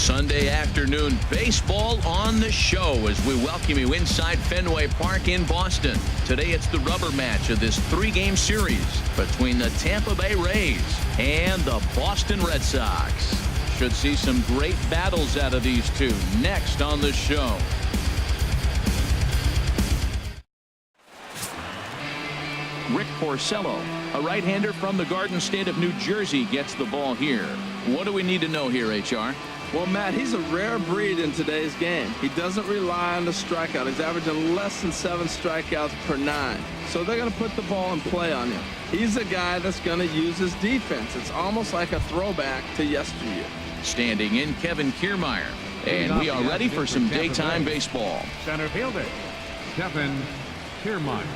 Sunday afternoon baseball on the show as we welcome you inside Fenway Park in Boston. Today it's the rubber match of this three-game series between the Tampa Bay Rays and the Boston Red Sox. Should see some great battles out of these two next on the show. Rick Porcello, a right-hander from the Garden State of New Jersey, gets the ball here. What do we need to know here, HR? Well, Matt, he's a rare breed in today's game. He doesn't rely on the strikeout. He's averaging less than 7 strikeouts per 9. So they're going to put the ball in play on him. He's a guy that's going to use his defense. It's almost like a throwback to yesteryear. Standing in, Kevin Kiermaier. And we are ready for some daytime baseball. Center fielder, Kevin Kiermaier.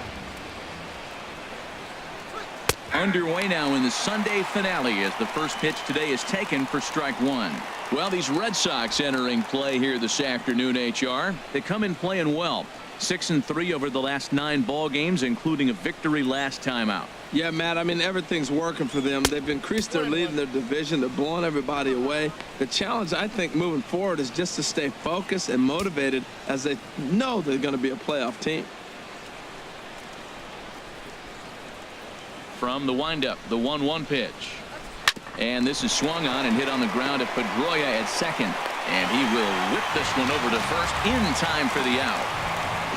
Underway now in the Sunday finale as the first pitch today is taken for strike one. Well, these Red Sox entering play here this afternoon, HR. They come in playing well. 6-3 over the last 9 ball games, including a victory last time out. Yeah, Matt, I mean, everything's working for them. They've increased their lead in their division. They're blowing everybody away. The challenge, I think, moving forward is just to stay focused and motivated as they know they're going to be a playoff team. From the windup, the 1-1 pitch. And this is swung on and hit on the ground at Pedroia at second. And he will whip this one over to first in time for the out.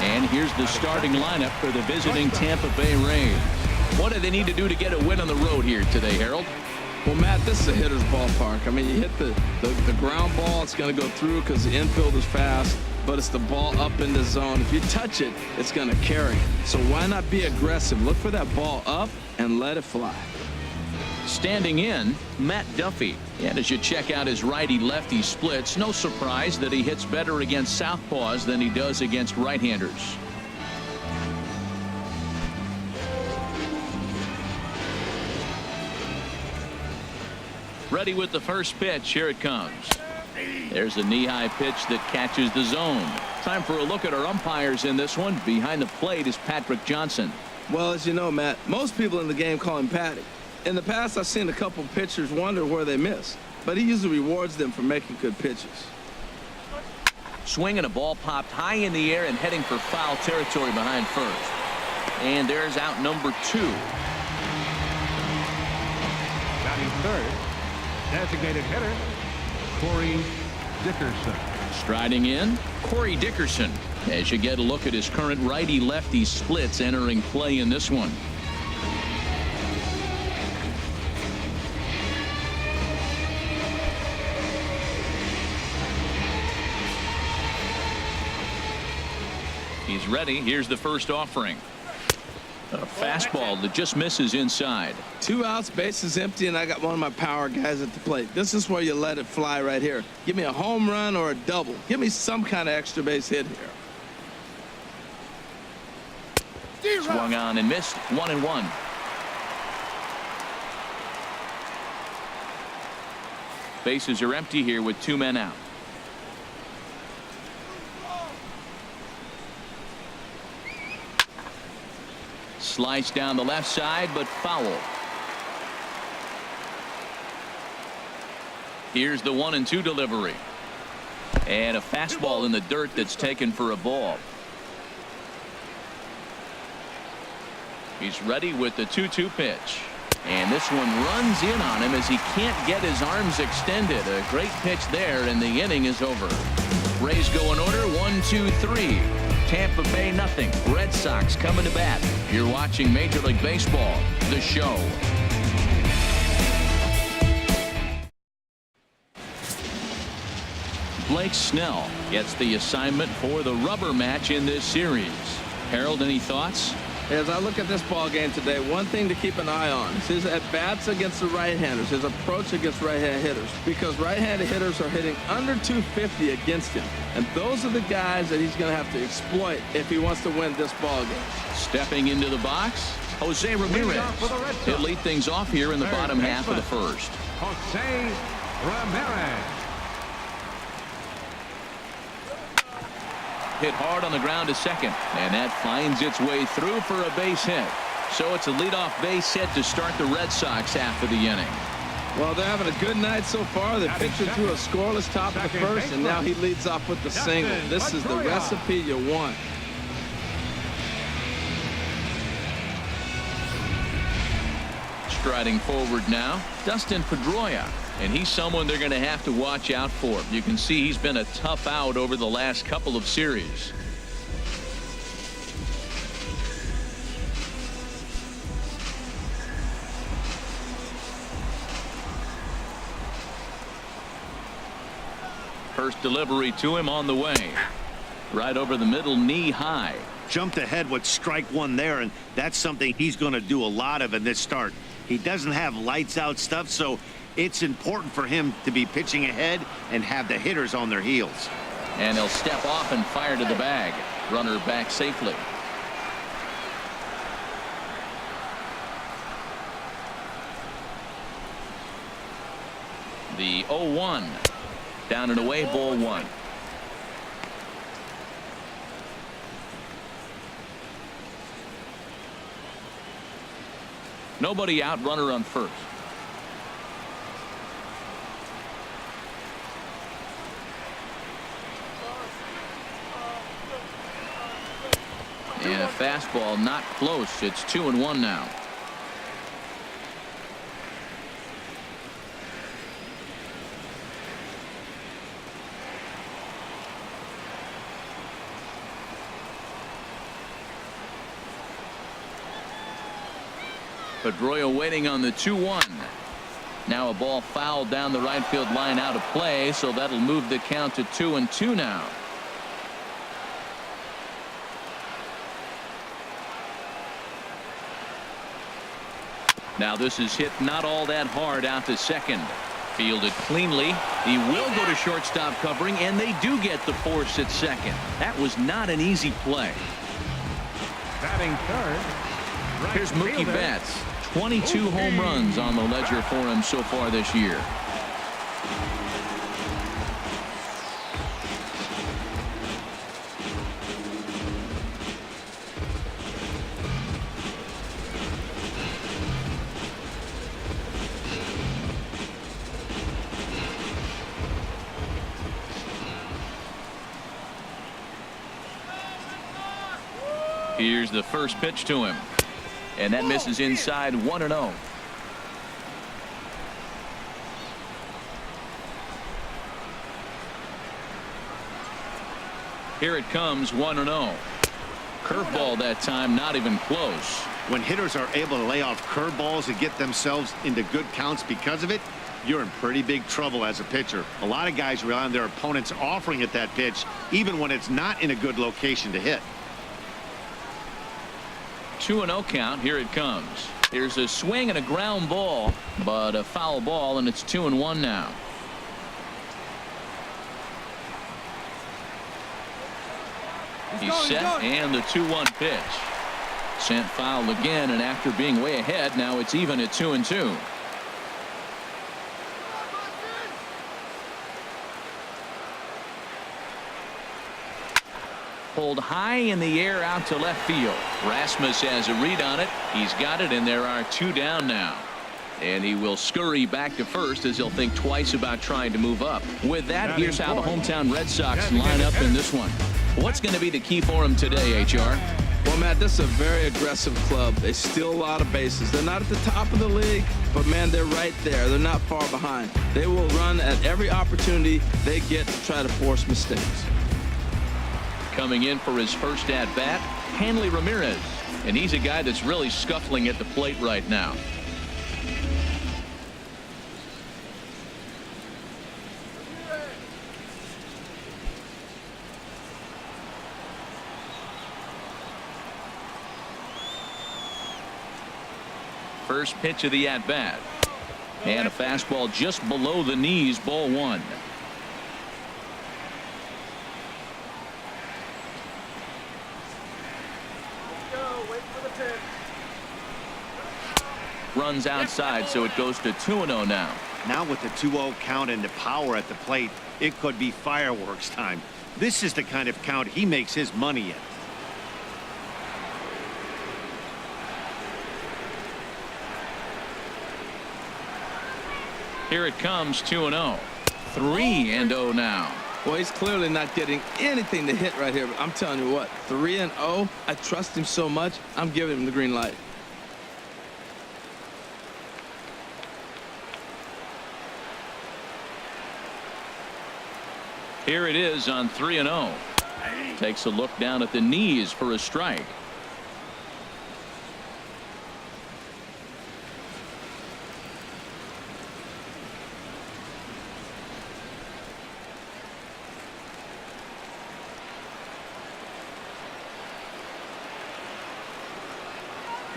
And here's the starting lineup for the visiting Tampa Bay Rays. What do they need to do to get a win on the road here today, Harold? Well, Matt, this is a hitter's ballpark. I mean, you hit the ground ball, it's going to go through because the infield is fast, but it's the ball up in the zone. If you touch it, it's going to carry. So why not be aggressive? Look for that ball up and let it fly. Standing in, Matt Duffy. And as you check out his righty-lefty splits, no surprise that he hits better against southpaws than he does against right-handers. Ready with the first pitch. Here it comes. There's a knee-high pitch that catches the zone. Time for a look at our umpires in this one. Behind the plate is Patrick Johnson. Well, as you know, Matt, most people in the game call him Patty. In the past, I've seen a couple pitchers wonder where they miss, but he usually rewards them for making good pitches. Swinging, a ball popped high in the air and heading for foul territory behind first. And there's out number 2. Batting third, designated hitter, Corey Dickerson. Striding in, Corey Dickerson. As you get a look at his current righty-lefty splits entering play in this one. He's ready. Here's the first offering. A fastball that just misses inside. 2 outs, bases empty, and I got one of my power guys at the plate. This is where you let it fly right here. Give me a home run or a double. Give me some kind of extra base hit here. Swung on and missed. 1-1. Bases are empty here with 2 men out. Slice down the left side, but foul. Here's the 1-2 delivery. And a fastball in the dirt that's taken for a ball. He's ready with the 2-2 pitch. And this one runs in on him as he can't get his arms extended. A great pitch there, and the inning is over. Rays go in order, 1, 2, 3. Tampa Bay nothing. Red Sox coming to bat. You're watching Major League Baseball, the show. Blake Snell gets the assignment for the rubber match in this series. Harold, any thoughts? As I look at this ball game today, one thing to keep an eye on is his at-bats against the right-handers, his approach against right-handed hitters, because right-handed hitters are hitting under 250 against him, and those are the guys that he's going to have to exploit if he wants to win this ball game. Stepping into the box, Jose Ramirez. He'll lead things off here in the bottom half of the first. Jose Ramirez. Hit hard on the ground to second, and that finds its way through for a base hit. So it's a leadoff base hit to start the Red Sox half of the inning. Well, they're having a good night so far. The pitcher threw a scoreless top of the first, and now he leads off with the single. This is the recipe you want. Striding forward now, Dustin Pedroia, and he's someone they're going to have to watch out for. You can see he's been a tough out over the last couple of series. First delivery to him on the way. Right over the middle, knee high. Jumped ahead with strike one there, and that's something he's going to do a lot of in this start. He doesn't have lights out stuff, so it's important for him to be pitching ahead and have the hitters on their heels. And he'll step off and fire to the bag. Runner back safely. The 0-1. Down and away, ball one. Nobody out, runner on first. And a fastball not close. It's 2-1 now. Pedroia waiting on the 2-1. Now a ball fouled down the right field line out of play, so that'll move the count to 2-2 now. Now this is hit not all that hard out to second. Fielded cleanly. He will go to shortstop covering, and they do get the force at second. That was not an easy play. Batting third. Here's Mookie Betts. 22 home runs on the ledger for him so far this year. Here's the first pitch to him. And that misses inside 1-0. Here it comes, 1-0. Curveball that time, not even close. When hitters are able to lay off curveballs and get themselves into good counts because of it, you're in pretty big trouble as a pitcher. A lot of guys rely on their opponents offering at that pitch, even when it's not in a good location to hit. 2-0 count. Here it comes. Here's a swing and a ground ball, but a foul ball, and it's 2-1 now. He's set, and the 2-1 pitch. Sent foul again, and after being way ahead, now it's even at 2-2. Pulled high in the air out to left field. Rasmus has a read on it. He's got it, and there are two down now. And he will scurry back to first as he'll think twice about trying to move up. With that, here's how the hometown Red Sox line up in this one. What's going to be the key for him today, HR? Well, Matt, this is a very aggressive club. They steal a lot of bases. They're not at the top of the league, but, man, they're right there. They're not far behind. They will run at every opportunity they get to try to force mistakes. Coming in for his first at-bat, Hanley Ramirez. And he's a guy that's really scuffling at the plate right now. First pitch of the at-bat. And a fastball just below the knees, ball one. Runs outside, so it goes to 2-0 now. Now with the 2-0 count and the power at the plate, it could be fireworks time. This is the kind of count he makes his money in. Here it comes, 2-0. 3-0 now. Well, he's clearly not getting anything to hit right here, but I'm telling you what, 3-0, I trust him so much, I'm giving him the green light. Here it is on 3-0. Takes a look down at the knees for a strike.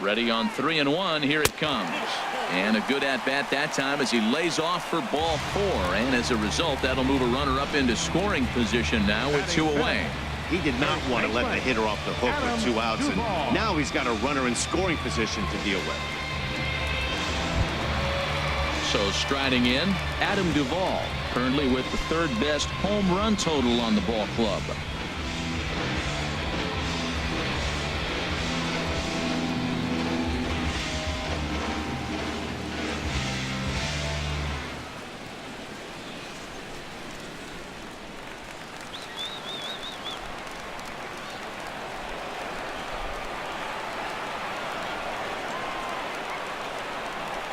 Ready on 3-1. Here it comes. And a good at-bat that time as he lays off for ball 4. And as a result, that'll move a runner up into scoring position now with 2 away. He did not want to let the hitter off the hook with 2 outs, and now he's got a runner in scoring position to deal with. So striding in, Adam Duvall, currently with the 3rd best home run total on the ball club.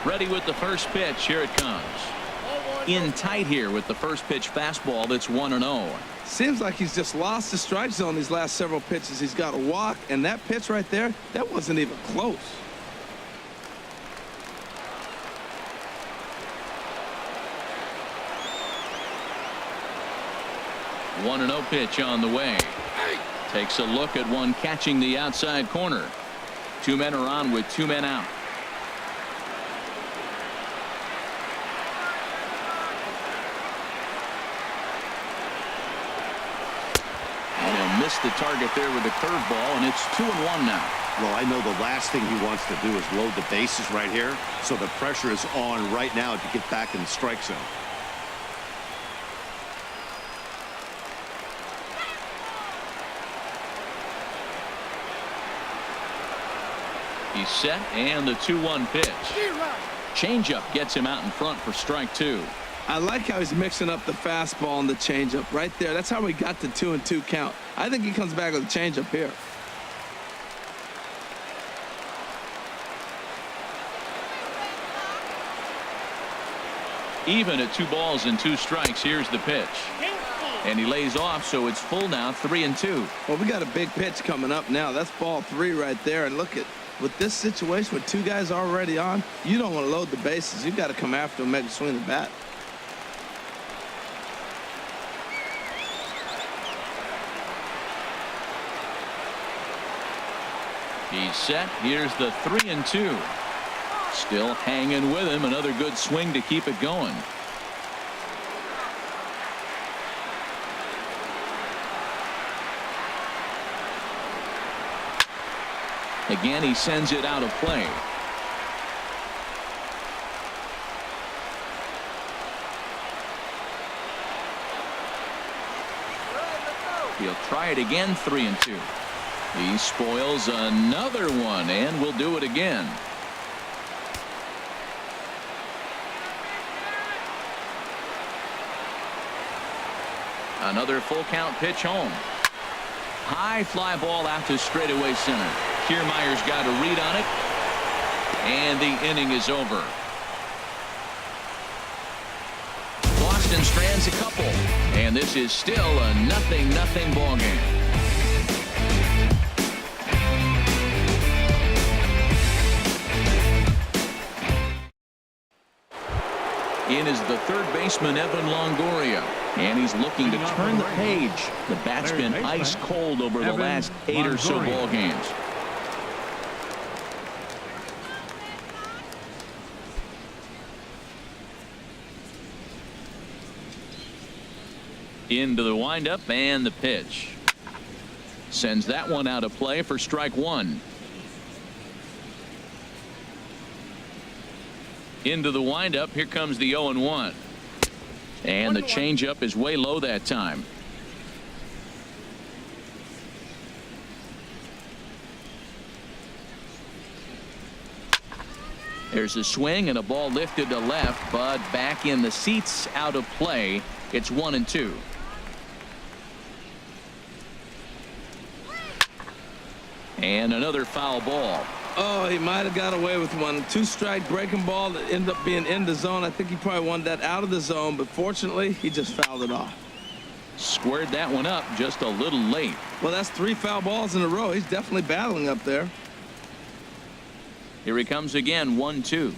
Ready with the first pitch. Here it comes. In tight here with the first pitch fastball. That's 1-0. Seems like he's just lost the strike zone these last several pitches. He's got a walk, and that pitch right there, that wasn't even close. One 1-0 pitch on the way. Takes a look at one catching the outside corner. 2 men are on with 2 men out. Missed the target there with a curveball, and it's 2-1 now. Well, I know the last thing he wants to do is load the bases right here, so the pressure is on right now to get back in the strike zone. He's set, and the 2-1 pitch. Changeup gets him out in front for strike 2. I like how he's mixing up the fastball and the changeup right there. That's how we got the 2-2 count. I think he comes back with a changeup here. Even at 2 balls and 2 strikes. Here's the pitch. And he lays off, so it's full now, 3-2. Well, we got a big pitch coming up now. That's ball 3 right there. And look at, with this situation with 2 guys already on, you don't want to load the bases. You've got to come after him, make him swing the bat. He's set. Here's the 3-2. Still hanging with him. Another good swing to keep it going. Again, he sends it out of play. He'll try it again. 3-2. He spoils another one and will do it again. Another full count pitch home. High fly ball out to straightaway center. Kiermaier's got a read on it, and the inning is over. Boston strands a couple, and this is still a 0-0 ball game. In is the 3rd baseman, Evan Longoria, and he's looking to turn the page. The bat's been ice cold over the last 8 or so ball games. Into the windup and the pitch. Sends that one out of play for strike 1. Into the windup. Here comes the 0-1. And the changeup is way low that time. There's a swing and a ball lifted to left, but back in the seats, out of play. It's 1-2. And another foul ball. Oh, he might have got away with one. Two-strike breaking ball that ended up being in the zone. I think he probably wanted that out of the zone, but fortunately, he just fouled it off. Squared that one up just a little late. Well, that's 3 foul balls in a row. He's definitely battling up there. Here he comes again, 1-2.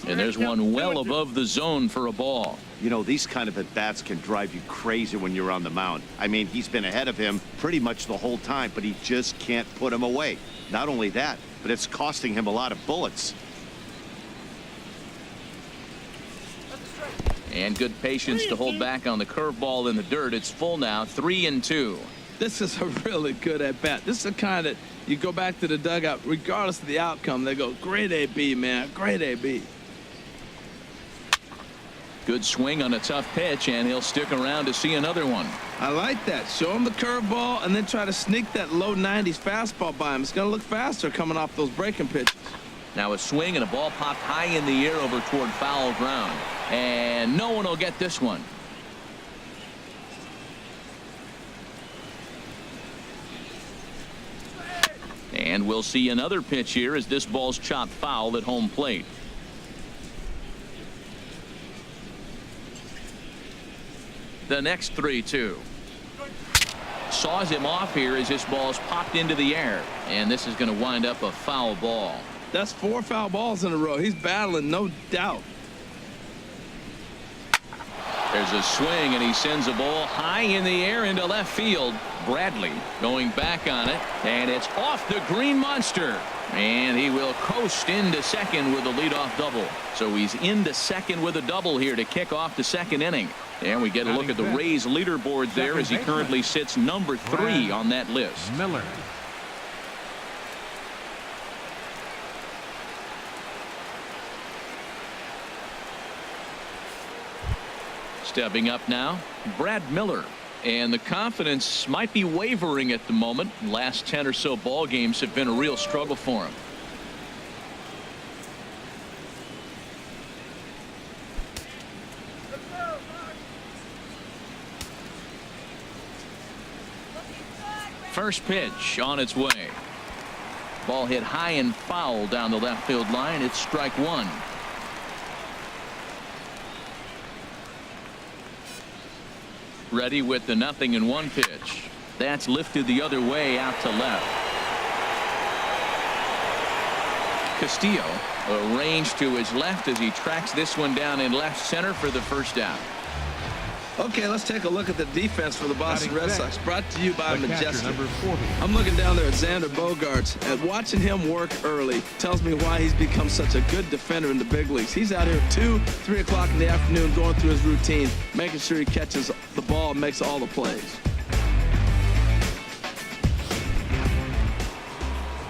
And there's one well above the zone for a ball. You know, these kind of at-bats can drive you crazy when you're on the mound. I mean, he's been ahead of him pretty much the whole time, but he just can't put him away. Not only that, but it's costing him a lot of bullets. And good patience to hold back on the curveball in the dirt. It's full now, 3-2. This is a really good at-bat. This is the kind that you go back to the dugout, regardless of the outcome, they go, great AB, man, great AB. Good swing on a tough pitch, and he'll stick around to see another one. I like that. Show him the curveball and then try to sneak that low 90s fastball by him. It's going to look faster coming off those breaking pitches. Now a swing and a ball popped high in the air over toward foul ground. And no one will get this one. And we'll see another pitch here as this ball's chopped foul at home plate. The next 3-2. Saws him off here as this ball's popped into the air. And this is going to wind up a foul ball. That's 4 foul balls in a row. He's battling, no doubt. There's a swing, and he sends a ball high in the air into left field. Bradley going back on it, and it's off the green monster. And he will coast into second with a leadoff double. So he's into second with a double here to kick off the second inning. And we get a look at the Rays leaderboard there as he currently sits number 3 on that list. Miller. Stepping up now, Brad Miller. And the confidence might be wavering at the moment. Last 10 or so ball games have been a real struggle for him. First pitch on its way. Ball hit high and foul down the left field line. It's strike 1. Ready with the 0-1 pitch. That's lifted the other way out to left. Castillo arranged to his left as he tracks this one down in left center for the first out. Okay, let's take a look at the defense for the Boston Red Sox, brought to you by Majestic. Number 40. I'm looking down there at Xander Bogaerts, and watching him work early tells me why he's become such a good defender in the big leagues. He's out here 2, 3 o'clock in the afternoon going through his routine, making sure he catches the ball and makes all the plays.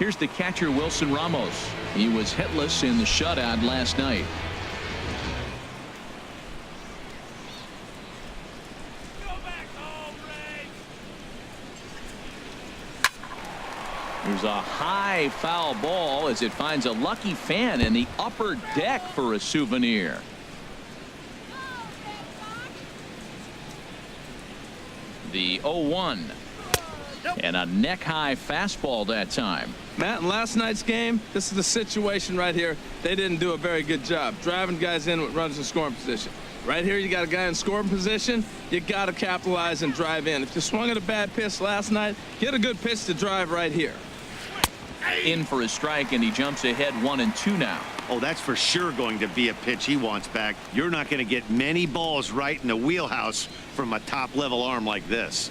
Here's the catcher, Wilson Ramos. He was hitless in the shutout last night. There's a high foul ball as it finds a lucky fan in the upper deck for a souvenir. The 0-1. And a neck-high fastball that time. Matt, in last night's game, this is the situation right here. They didn't do a very good job driving guys in with runners in scoring position. Right here, you got a guy in scoring position. You got to capitalize and drive in. If you swung at a bad pitch last night, get a good pitch to drive right here. In for a strike, and he jumps ahead 1-2 now. Oh, that's for sure going to be a pitch he wants back. You're not going to get many balls right in the wheelhouse from a top-level arm like this.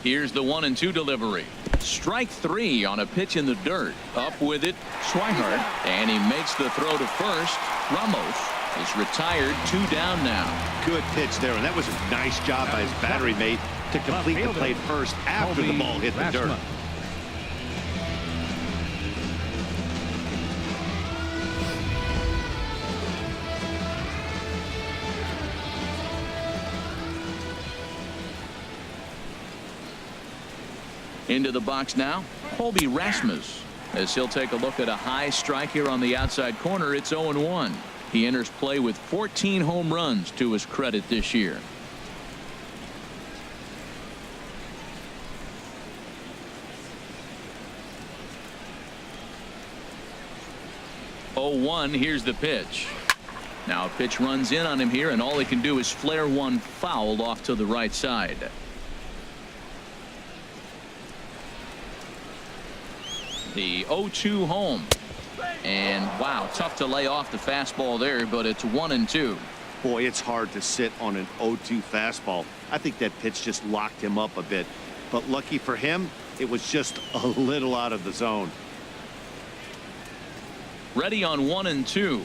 Here's the 1-2 delivery. Strike 3 on a pitch in the dirt. Up with it, Swihart, and he makes the throw to first. Ramos is retired, 2 down now. Good pitch there, and that was a nice job by his battery mate to complete the play first after the ball hit the dirt. Into the box now, Colby Rasmus, as he'll take a look at a high strike here on the outside corner. It's 0-1. He enters play with 14 home runs to his credit this year. Here's the pitch. Now a pitch runs in on him here, and all he can do is flare one foul off to the right side. The 0-2 home. And wow, tough to lay off the fastball there, but it's 1-2. Boy, it's hard to sit on an 0-2 fastball. I think that pitch just locked him up a bit. But lucky for him, it was just a little out of the zone. Ready on 1-2.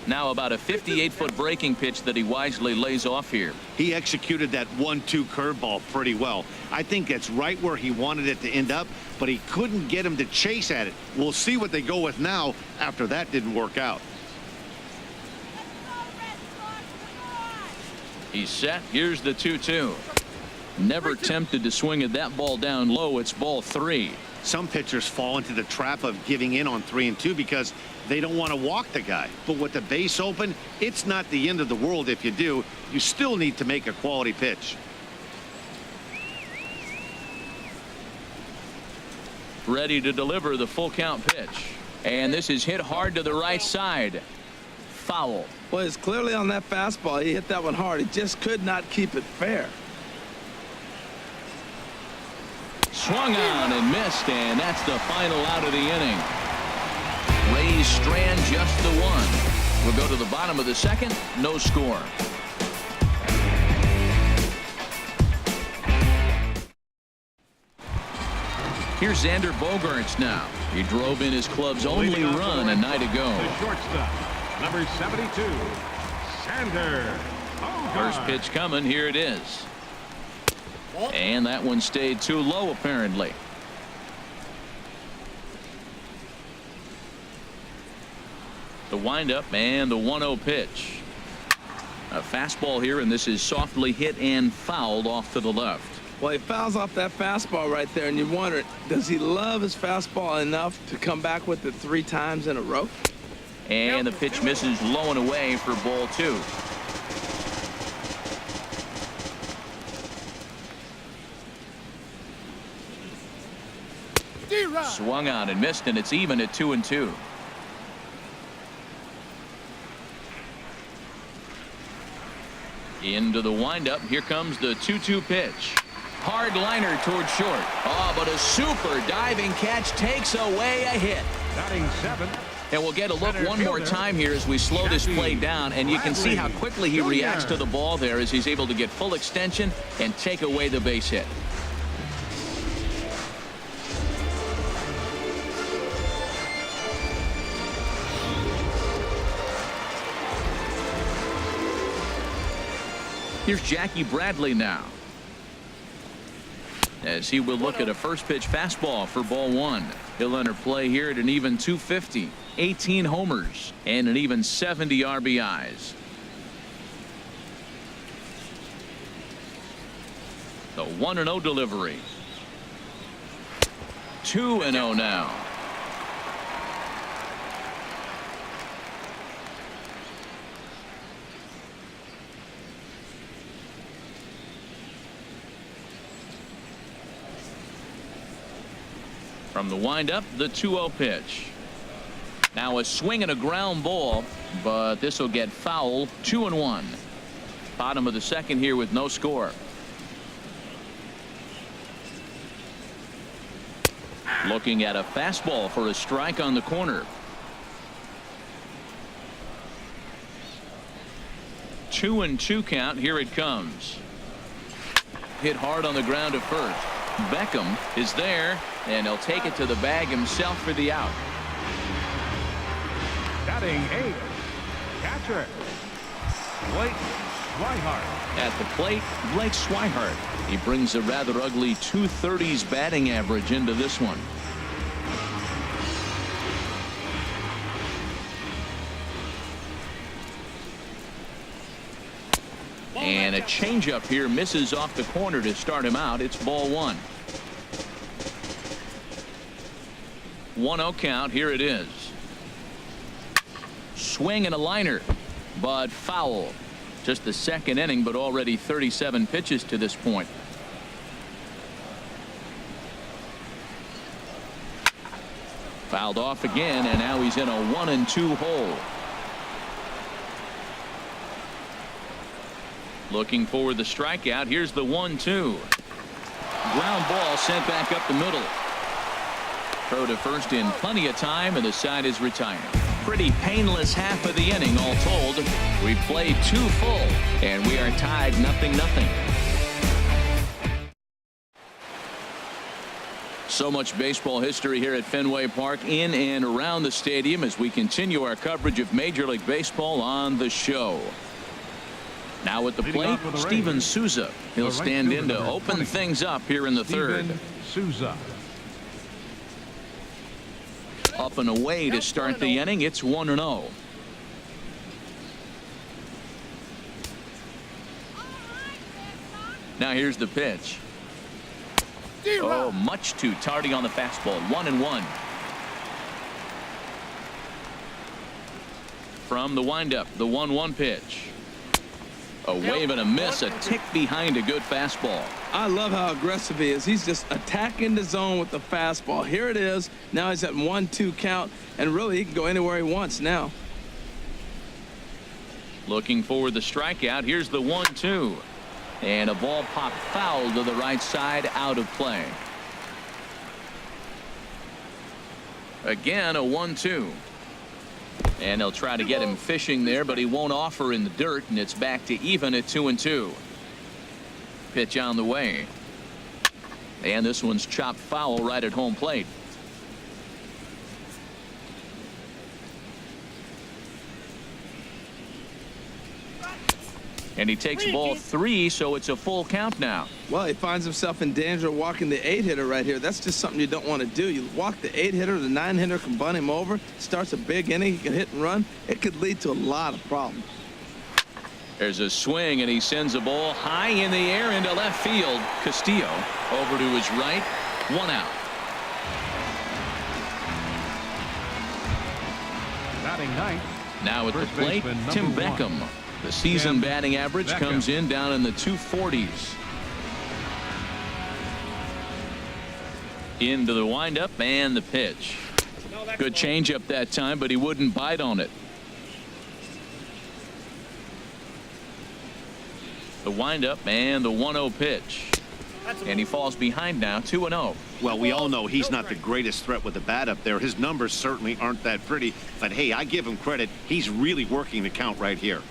Now about a 58-foot breaking pitch that he wisely lays off here. He executed that 1-2 curveball pretty well. I think that's right where he wanted it to end up, but he couldn't get him to chase at it. We'll see what they go with now after that didn't work out. He's set. Here's the 2-2. Never tempted to swing at that ball down low. It's ball 3. Some pitchers fall into the trap of giving in on 3-2 because they don't want to walk the guy. But with the base open, it's not the end of the world if you do. You still need to make a quality pitch. Ready to deliver the full count pitch. And this is hit hard to the right side. Foul. Well, it's clearly on that fastball. He hit that one hard. He just could not keep it fair. Swung on and missed, and that's the final out of the inning. Rays strand just the one. We'll go to the bottom of the second. No score. Here's Xander Bogaerts now. He drove in his club's only run a night ago. The shortstop, number 72, Xander Bogaerts. First pitch coming. Here it is. And that one stayed too low, apparently. The windup and the 1-0 pitch. A fastball here, and this is softly hit and fouled off to the left. Well, he fouls off that fastball right there, and you wonder, does he love his fastball enough to come back with it 3 times in a row? And the pitch misses low and away for ball 2. Swung on and missed, and it's even at 2-2. Into the windup. Here comes the 2-2 pitch. Hard liner toward short. Oh, but a super diving catch takes away a hit. Batting 7. And we'll get a look one more time here as we slow this play down, and you can see how quickly he reacts to the ball there as he's able to get full extension and take away the base hit. Here's Jackie Bradley now, as he will look at a first pitch fastball for ball 1. He'll enter play here at an even 250, 18 homers, and an even 70 RBIs. The 1-0 delivery. 2-0 now. From the windup, the 2-0 pitch. Now a swing and a ground ball, but this will get foul. 2-1. Bottom of the second here with no score. Looking at a fastball for a strike on the corner. 2-2 count. Here it comes. Hit hard on the ground at first. Beckham is there, and he'll take it to the bag himself for the out. Batting 8, catcher, Blake Swihart. At the plate, Blake Swihart. He brings a rather ugly 230s batting average into this one. And a changeup here misses off the corner to start him out. It's ball 1. 1-0 count. Here it is. Swing and a liner, but foul. Just the second inning, but already 37 pitches to this point. Fouled off again, and now he's in a 1-2 hole. Looking for the strikeout. Here's the 1-2. Ground ball sent back up the middle. Throw to first in plenty of time, and the side is retired. Pretty painless half of the inning, all told. We played 2 full, and we are tied 0-0. So much baseball history here at Fenway Park, in and around the stadium, as we continue our coverage of Major League Baseball on the show. Now at the plate, Steven Souza. He'll stand in to open things up here in the third. Souza. Up and away to start the inning. It's 1-0. Now here's the pitch. Oh, much too tardy on the fastball. 1-1. From the windup, the 1-1 pitch. A wave and a miss, a tick behind a good fastball. I love how aggressive he is. He's just attacking the zone with the fastball. Here it is. Now he's at 1-2 count, and really he can go anywhere he wants now. Looking for the strikeout. Here's the 1-2. And a ball popped foul to the right side, out of play. Again, a 1-2. And they'll try to get him fishing there, but he won't offer in the dirt, and it's back to even at 2-2. Pitch on the way. And this one's chopped foul right at home plate. And he takes ball 3, so it's a full count now. Well, he finds himself in danger of walking the 8-hitter right here. That's just something you don't want to do. You walk the 8-hitter, the 9-hitter can bunt him over, starts a big inning, he can hit and run. It could lead to a lot of problems. There's a swing, and he sends a ball high in the air into left field. Castillo over to his right. 1 out. Batting ninth. Now at the First plate, baseman, Tim number Beckham. 1. The season Tim batting average Beckham. comes in down in the 240s. Into the windup and the pitch. Good changeup that time, but he wouldn't bite on it. The windup and the 1-0 pitch. And he falls behind now, 2-0. Well, we all know he's not the greatest threat with the bat up there. His numbers certainly aren't that pretty. But, hey, I give him credit. He's really working the count right here.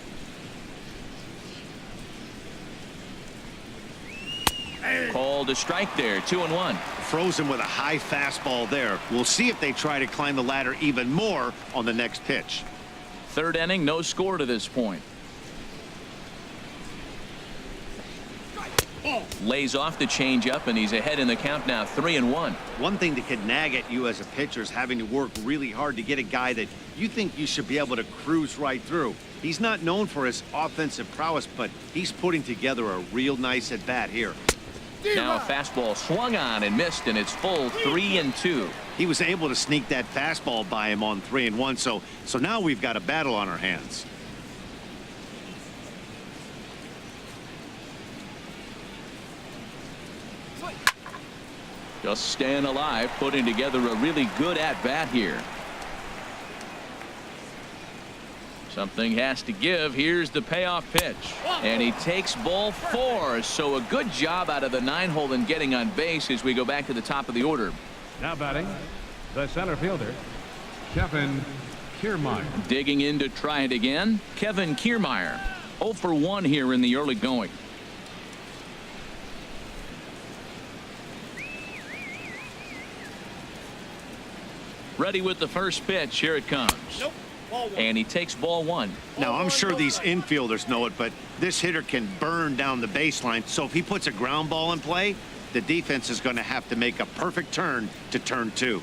Called a strike there, 2-1. Froze him with a high fastball there. We'll see if they try to climb the ladder even more on the next pitch. Third inning, no score to this point. Lays off the changeup, and he's ahead in the count now, 3-1. One thing that can nag at you as a pitcher is having to work really hard to get a guy that you think you should be able to cruise right through. He's not known for his offensive prowess, but he's putting together a real nice at bat here. Now a fastball swung on and missed, and it's full 3-2. He was able to sneak that fastball by him on 3-1, so now we've got a battle on our hands. Just staying alive, putting together a really good at-bat here. Something has to give. Here's the payoff pitch. And he takes ball 4. So a good job out of the 9-hole in getting on base as we go back to the top of the order. Now batting, the center fielder, Kevin Kiermaier. Digging in to try it again, Kevin Kiermaier. 0 for 1 here in the early going. Ready with the first pitch. Here it comes. Nope. And he takes ball 1. Now, I'm sure these infielders know it, but this hitter can burn down the baseline. So if he puts a ground ball in play, the defense is going to have to make a perfect turn to turn 2.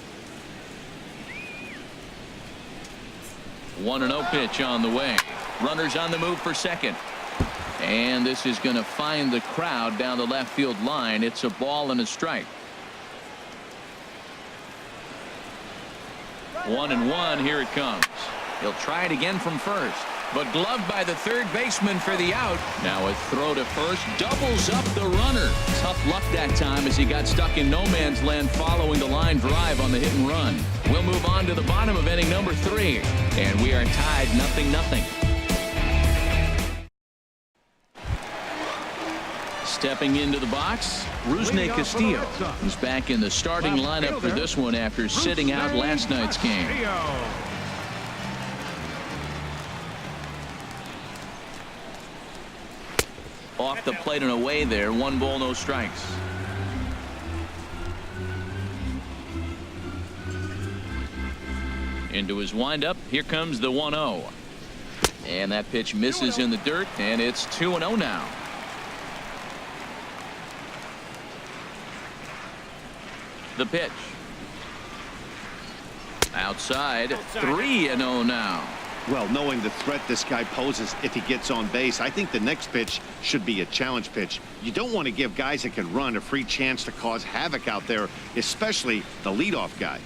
1-0 pitch on the way. Runners on the move for second. And this is going to find the crowd down the left field line. It's a ball and a strike. 1-1. Here it comes. He'll try it again from first, but gloved by the third baseman for the out. Now a throw to first doubles up the runner. Tough luck that time as he got stuck in no man's land following the line drive on the hit and run. We'll move on to the bottom of inning number 3, and we are tied 0-0. Stepping into the box, Rusney Castillo, who's back in the starting lineup for this one after sitting out last night's game. Off the plate and away there. 1 ball, no strikes. Into his windup. Here comes the 1-0. And that pitch misses in the dirt, and it's 2-0 now. The pitch. Outside. 3-0 now. Well, knowing the threat this guy poses if he gets on base, I think the next pitch should be a challenge pitch. You don't want to give guys that can run a free chance to cause havoc out there, especially the leadoff guy.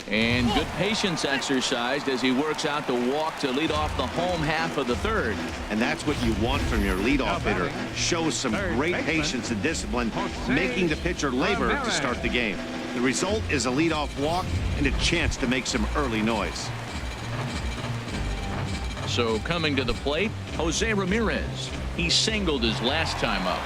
And good patience exercised as he works out the walk to lead off the home half of the third. And that's what you want from your leadoff hitter. Shows some great patience and discipline, making the pitcher labor to start the game. The result is a leadoff walk and a chance to make some early noise. So coming to the plate, Jose Ramirez. He singled his last time up.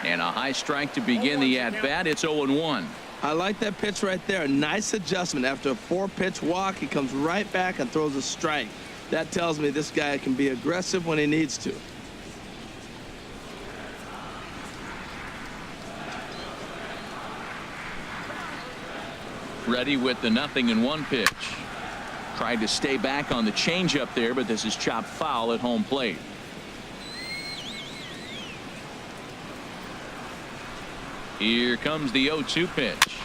And a high strike to begin the at-bat. It's 0-1. I like that pitch right there. A nice adjustment. After a 4-pitch walk, he comes right back and throws a strike. That tells me this guy can be aggressive when he needs to. Ready with the 0-1 pitch. Tried to stay back on the changeup there, but this is chopped foul at home plate. Here comes the 0-2 pitch.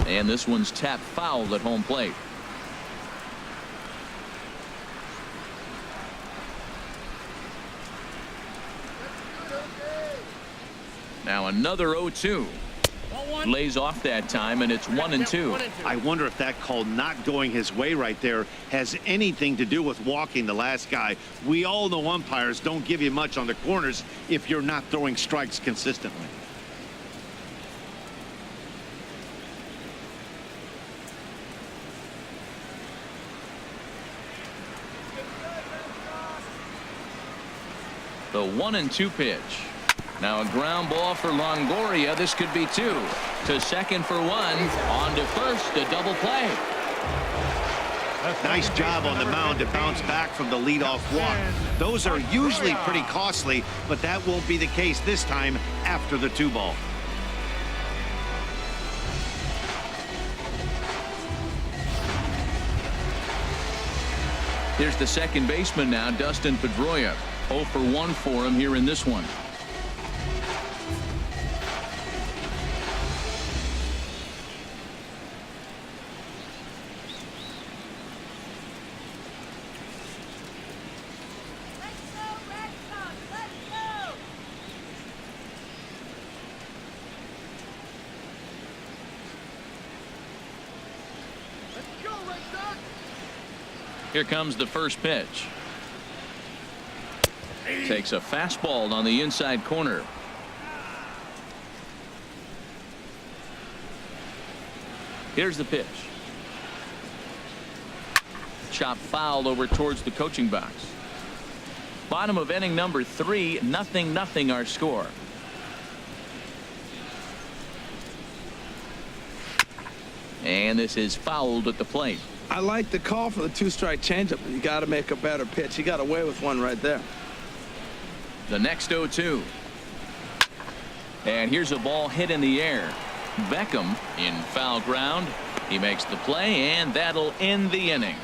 And this one's tapped foul at home plate. Now another 0-2. Lays off that time, and it's 1-2. I wonder if that call not going his way right there has anything to do with walking the last guy. We all know umpires don't give you much on the corners if you're not throwing strikes consistently. The 1-2 pitch. Now a ground ball for Longoria. This could be 2. To second for 1. On to first. A double play. Nice job on the mound to bounce back from the leadoff walk. Those are usually pretty costly, but that won't be the case this time after the 2-ball. Here's the second baseman now, Dustin Pedroia. 0 for 1 for him here in this one. Here comes the first pitch. Takes a fastball on the inside corner. Here's the pitch. Chop foul over towards the coaching box. Bottom of inning number 3, 0-0 our score. And this is fouled at the plate. I like the call for the 2-strike changeup, but you got to make a better pitch. He got away with one right there. The next 0-2. And here's a ball hit in the air. Beckham in foul ground. He makes the play, and that'll end the inning.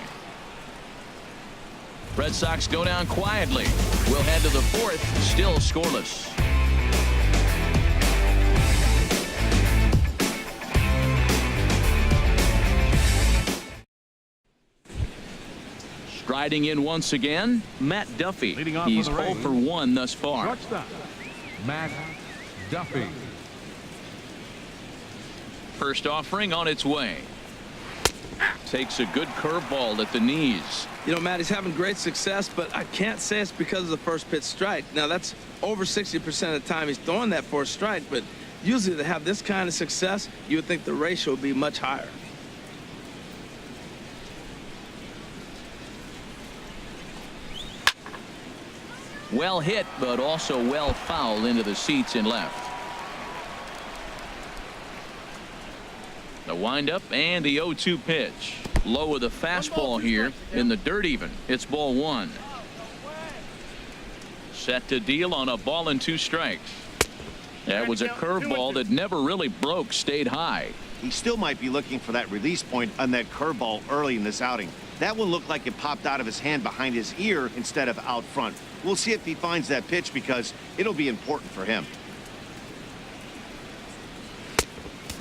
Red Sox go down quietly. We'll head to the 4th, still scoreless. Striding in once again, Matt Duffy. Leading off He's for the 0 Rays, for 1 thus far. Shortstop, Matt Duffy. First offering on its way. Takes a good curveball at the knees. You know, Matt, he's having great success, but I can't say it's because of the first pitch strike. Now, that's over 60% of the time he's throwing that for a strike, but usually to have this kind of success, you would think the ratio would be much higher. Well hit, but also well fouled into the seats in left. The windup and the 0-2 pitch. Low with a fastball here in the dirt even. It's ball 1. Set to deal on a ball and 2 strikes. That was a curveball that never really broke, stayed high. He still might be looking for that release point on that curveball early in this outing. That one looked like it popped out of his hand behind his ear instead of out front. We'll see if he finds that pitch because it'll be important for him.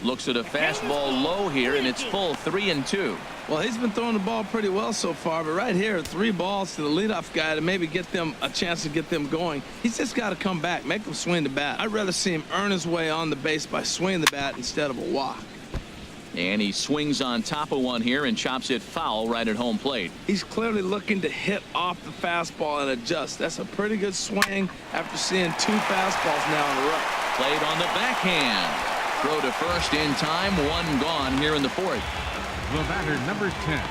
Looks at a fastball low here, and it's full 3-2. Well, he's been throwing the ball pretty well so far, but right here, 3 balls to the leadoff guy to maybe get them a chance to get them going. He's just got to come back, make them swing the bat. I'd rather see him earn his way on the base by swinging the bat instead of a walk. And he swings on top of one here and chops it foul right at home plate. He's clearly looking to hit off the fastball and adjust. That's a pretty good swing after seeing 2 fastballs now in a row. Played on the backhand. Throw to first in time, 1 gone here in the 4th. The batter, number 10.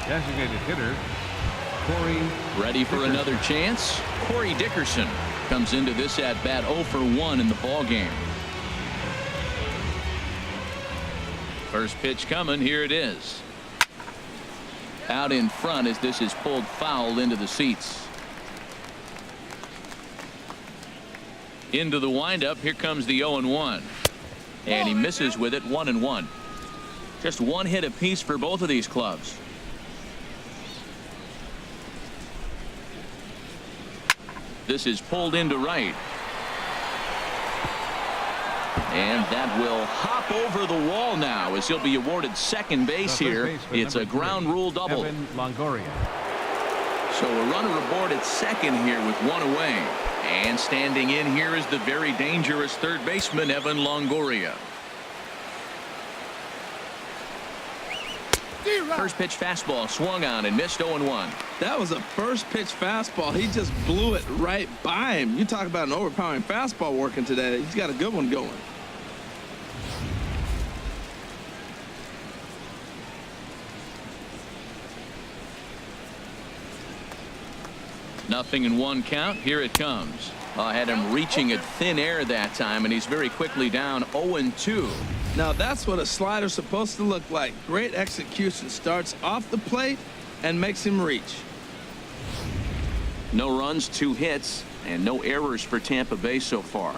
Designated hitter, Corey. Ready for Dickerson. another chance. Corey Dickerson comes into this at bat 0 for 1 in the ball game. First pitch coming. Here it is. Out in front as this is pulled foul into the seats. Into the windup. Here comes the 0-1. And he misses with it, 1-1. Just 1 hit apiece for both of these clubs. This is pulled into right. And that will hop over the wall now as he'll be awarded second base here. It's a ground rule double. Evan Longoria. So a runner aboard at second here with 1 away. And standing in here is the very dangerous third baseman, Evan Longoria. First pitch fastball swung on and missed 0-1. That was a first pitch fastball. He just blew it right by him. You talk about an overpowering fastball working today. He's got a good one going. Nothing in 1 count. Here it comes. I had him reaching at thin air that time, and he's very quickly down 0-2. Now that's what a slider's supposed to look like. Great execution. Starts off the plate and makes him reach. No runs, 2 hits, and no errors for Tampa Bay so far.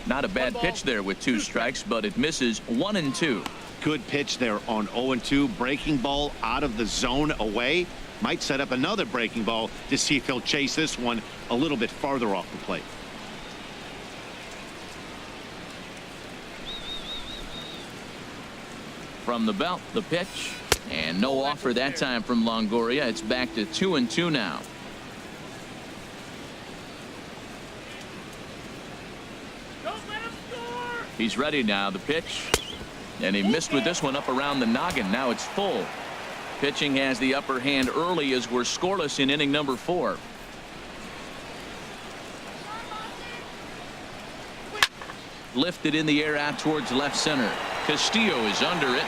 Not a bad pitch there with 2 strikes, but it misses 1-2. Good pitch there on 0-2. Breaking ball out of the zone away. Might set up another breaking ball to see if he'll chase this one a little bit farther off the plate. From the belt, the pitch, and no offer that time from Longoria. It's back to 2-2 now. He's ready now. The pitch, and he missed with this one up around the noggin. Now it's full. Pitching has the upper hand early as we're scoreless in inning number 4. Lifted in the air out towards left center. Castillo is under it.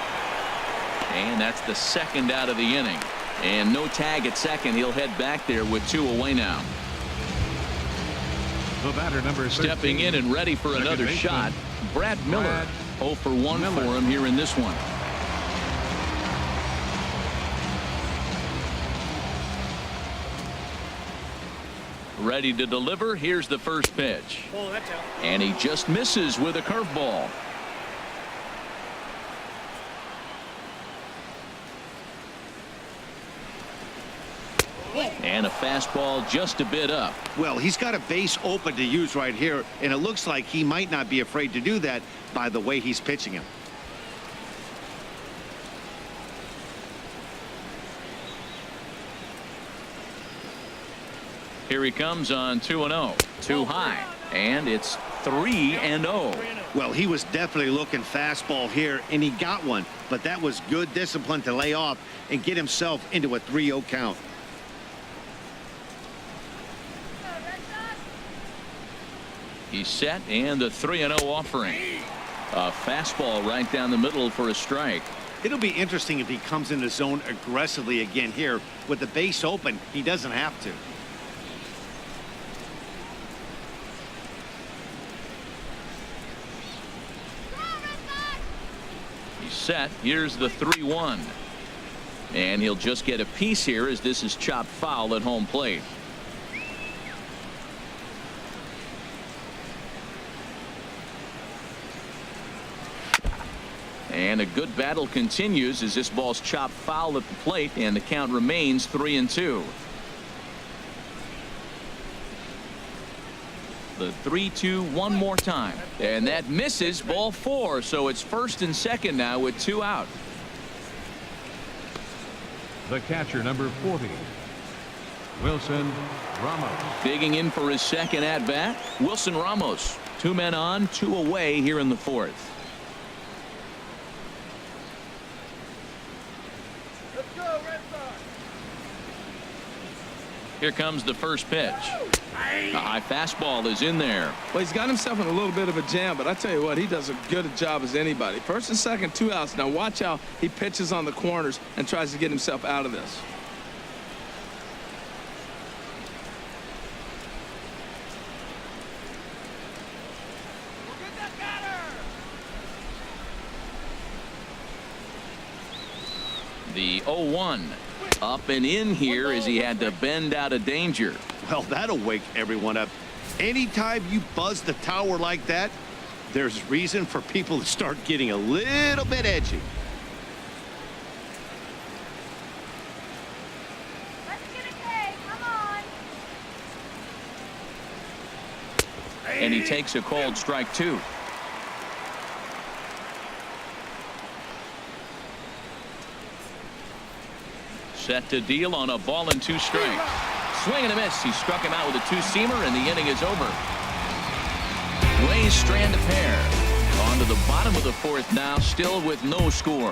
And that's the 2nd out of the inning. And no tag at second. He'll head back there with 2 away now. The batter, number 13. Stepping in and ready for another baseman, shot. Brad Miller. 0 for 1 Miller. for him here in this one. Ready to deliver. Here's the first pitch. And he just misses with a curveball. And a fastball just a bit up. Well, he's got a base open to use right here, and it looks like he might not be afraid to do that by the way he's pitching him. Here he comes on 2-0. Too high. And it's 3-0. Well, he was definitely looking fastball here, and he got one. But that was good discipline to lay off and get himself into a 3-0 count. He's set, and the 3-0 offering. A fastball right down the middle for a strike. It'll be interesting if he comes in the zone aggressively again here. With the base open, he doesn't have to. He's set. Here's the 3-1. And he'll just get a piece here as this is chopped foul at home plate. And a good battle continues as this ball's chopped foul at the plate, and the count remains 3-2. The 3-2 one more time, and that misses. Ball 4, so it's first and second now with 2 out. The catcher, number 40, Wilson Ramos. Digging in for his second at bat, Wilson Ramos. 2 men on, 2 away here in the 4th. Here comes the first pitch. A high fastball is in there. Well, he's got himself in a little bit of a jam, but I tell you what, he does a good job as anybody. First and second, 2 outs. Now watch how he pitches on the corners and tries to get himself out of this. The 0-1. Up and in here as he had to bend out of danger. Well, that'll wake everyone up. Anytime you buzz the tower like that, there's reason for people to start getting a little bit edgy. Let's get a K. Come on. And he takes a called strike 2. Set to deal on a ball and 2 strikes. Swing and a miss. He struck him out with a 2-seamer, and the inning is over. Rays strand a pair. On to the bottom of the 4th now, still with no score.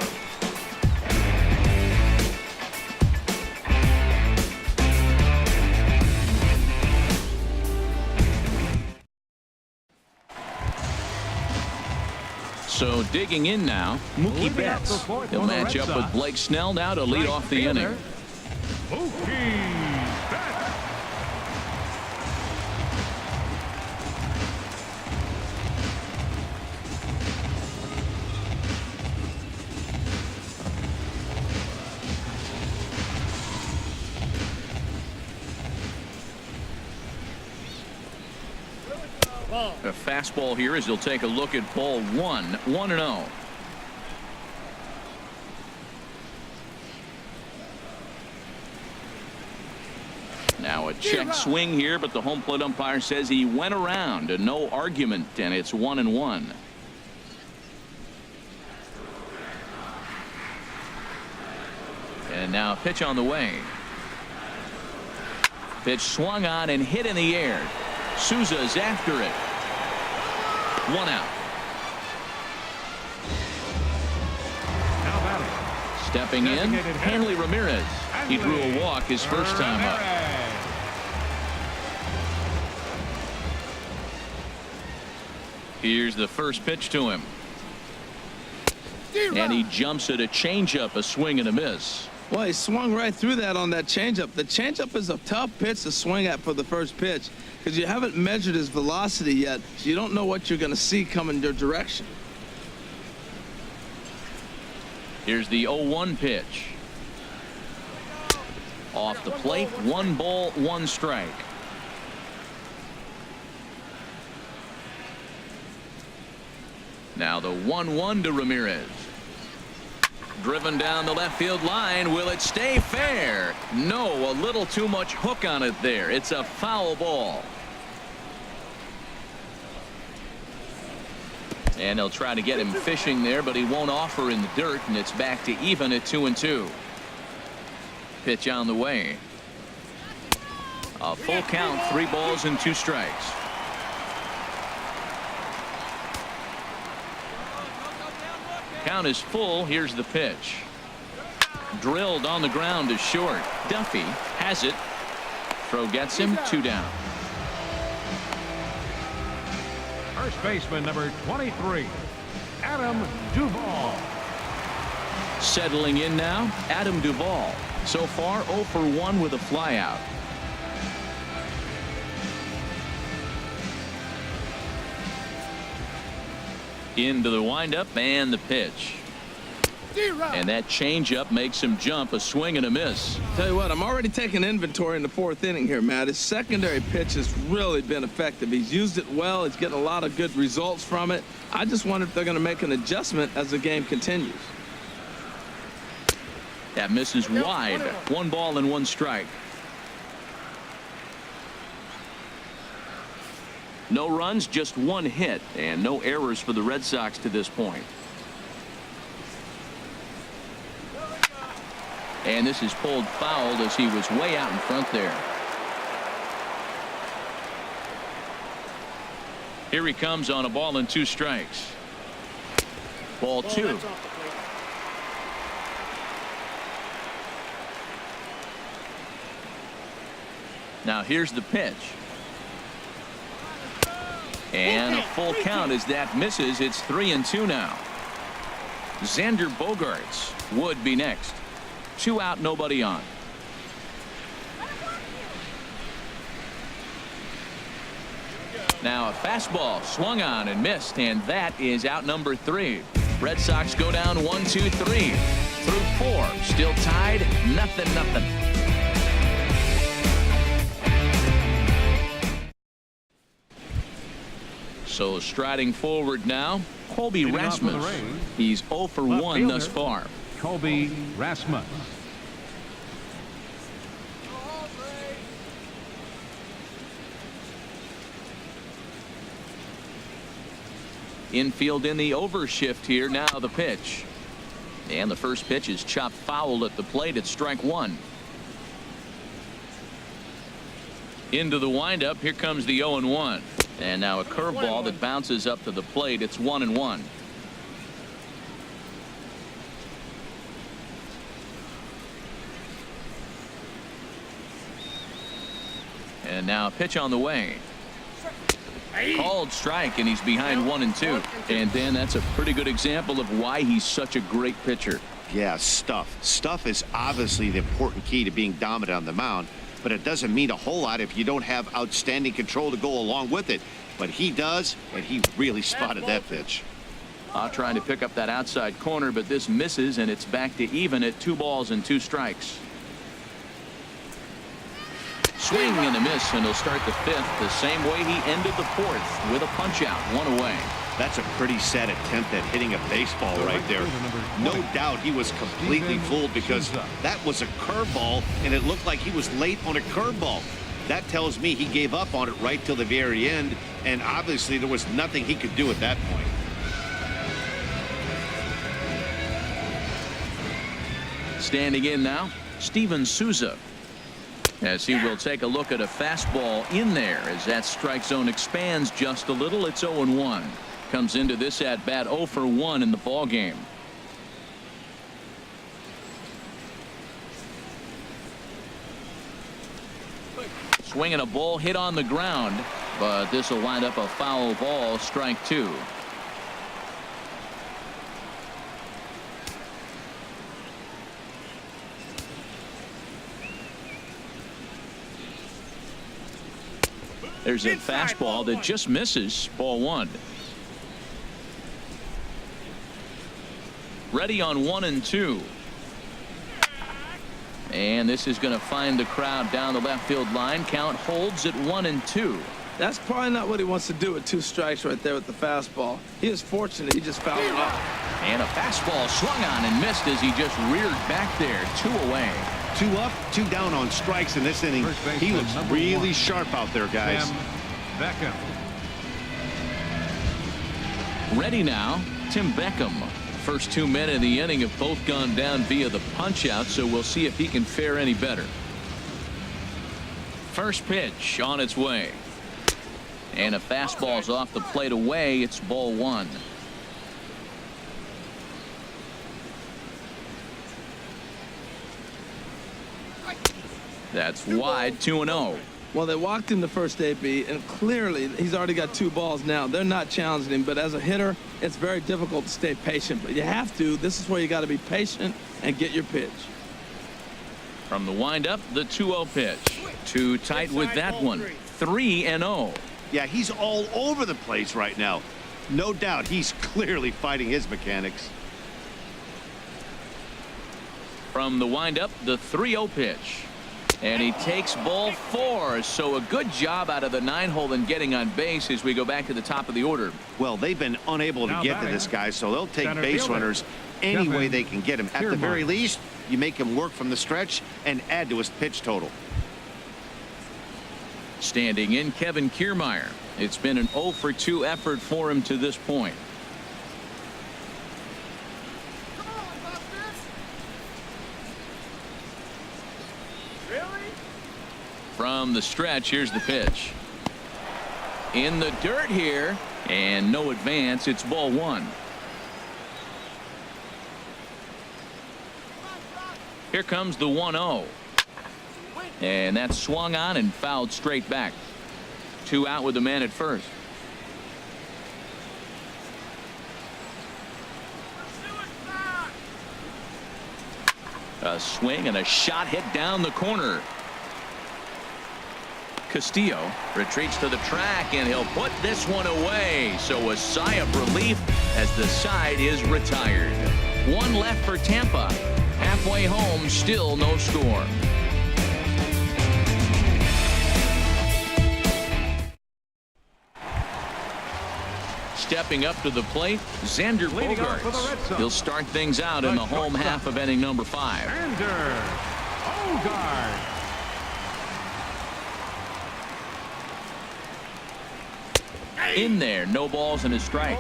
So digging in now, Mookie Betts. He'll match up with Blake Snell now to lead off the inning. Mookie Betts. A fastball here as he'll take a look at ball 1. 1-0. Now a check swing here, but the home plate umpire says he went around, and no argument, and it's 1-1. And now a pitch on the way. Pitch swung on and hit in the air. Souza's after it. 1 out. Now batting. Stepping in, Hanley Ramirez. He drew a walk his first time up. Here's the first pitch to him. And he jumps at a changeup, a swing and a miss. Well, he swung right through that on that changeup. The changeup is a tough pitch to swing at for the first pitch because you haven't measured his velocity yet, so you don't know what you're going to see coming your direction. Here's the 0-1 pitch. Off the plate, 1 ball, 1 strike. Now the 1-1 to Ramirez. Driven down the left field line. Will it stay fair? No, a little too much hook on it there. It's a foul ball. And they'll try to get him fishing there, but he won't offer in the dirt, and it's back to even at 2-2. Pitch on the way. A full count, 3 balls and 2 strikes. Count is full. Here's the pitch. Drilled on the ground to short. Duffy has it. Throw gets him. 2 down. First baseman number 23, Adam Duvall. Settling in now, Adam Duvall. So far 0 for 1 with a flyout. Into the windup and the pitch. And that changeup makes him jump. A swing and a miss. Tell you what, I'm already taking inventory in the 4th inning here, Matt. His secondary pitch has really been effective. He's used it well. He's getting a lot of good results from it. I just wonder if they're going to make an adjustment as the game continues. That misses wide. 1 ball and 1 strike. No runs, just 1 hit, and no errors for the Red Sox to this point. And this is pulled foul as he was way out in front there. Here he comes on a ball and 2 strikes. Ball 2. Now here's the pitch. And a full count as that misses. It's 3-2 now. Xander Bogaerts would be next. 2 out, nobody on. Now a fastball swung on and missed, and that is out number 3. Red Sox go down 1, 2, 3 through 4. Still tied, 0-0. So striding forward now, Colby Rasmus. He's 0 for 1 thus far. Colby Rasmus. Infield in the overshift here. Now the pitch. And the first pitch is chopped foul at the plate. It's strike 1. Into the windup. Here comes the 0-1. And now a curveball that bounces up to the plate. It's 1-1. And now a pitch on the way. Called strike, and he's behind 1-2. And then that's a pretty good example of why he's such a great pitcher. Yeah, stuff. Stuff is obviously the important key to being dominant on the mound, but it doesn't mean a whole lot if you don't have outstanding control to go along with it. But he does, and he really spotted that pitch. Trying to pick up that outside corner, but this misses, and it's back to even at 2 balls and 2 strikes. Swing and a miss, and he'll start the 5th the same way he ended the 4th with a punch out, 1 away. That's a pretty sad attempt at hitting a baseball right there. No doubt he was completely fooled because that was a curveball, and it looked like he was late on a curveball. That tells me he gave up on it right till the very end, and obviously there was nothing he could do at that point. Standing in now, Steven Souza, as he will take a look at a fastball in there as that strike zone expands just a little. It's 0-1. Comes into this at bat 0 for 1 in the ball game. Swinging a ball hit on the ground, but this will wind up a foul ball, strike 2. There's a fastball that just misses, ball 1. Ready on 1-2. And this is going to find the crowd down the left field line. Count holds at 1-2. That's probably not what he wants to do with 2 strikes right there with the fastball. He is fortunate he just fouled it off. And a fastball swung on and missed as he just reared back there. 2 away. 2 up, 2 down on strikes in this inning. He looks really sharp out there, guys. Tim Beckham. Ready now, Tim Beckham. First 2 men in the inning have both gone down via the punch out, so we'll see if he can fare any better. First pitch on its way. And a fastball's off the plate away. It's ball one. That's wide, 2-0. Well, they walked him the first AB, and clearly he's already got 2 balls now. They're not challenging him, but as a hitter, it's very difficult to stay patient. But you have to. This is where you got to be patient and get your pitch. From the windup, the 2-0 pitch. Too tight with that one. 3-0. Yeah, he's all over the place right now. No doubt he's clearly fighting his mechanics. From the windup, the 3-0 pitch. And he takes ball 4. So a good job out of the 9-hole in getting on base as we go back to the top of the order. Well, they've been unable to get to this guy, so they'll take base runners any way they can get him. At the very least, you make him work from the stretch and add to his pitch total. Standing in, Kevin Kiermaier. It's been an 0 for 2 effort for him to this point. From the stretch, here's the pitch. In the dirt here, and no advance. It's ball one. Here comes the 1-0. And that's swung on and fouled straight back. 2 out with the man at first. A swing and a shot hit down the corner. Castillo retreats to the track, and he'll put this one away. So a sigh of relief as the side is retired. 1 left for Tampa. Halfway home, still no score. Stepping up to the plate, Xander Bogaerts. He'll start things out in the home half of inning number 5. Xander Bogaerts. In there, no balls and a strike.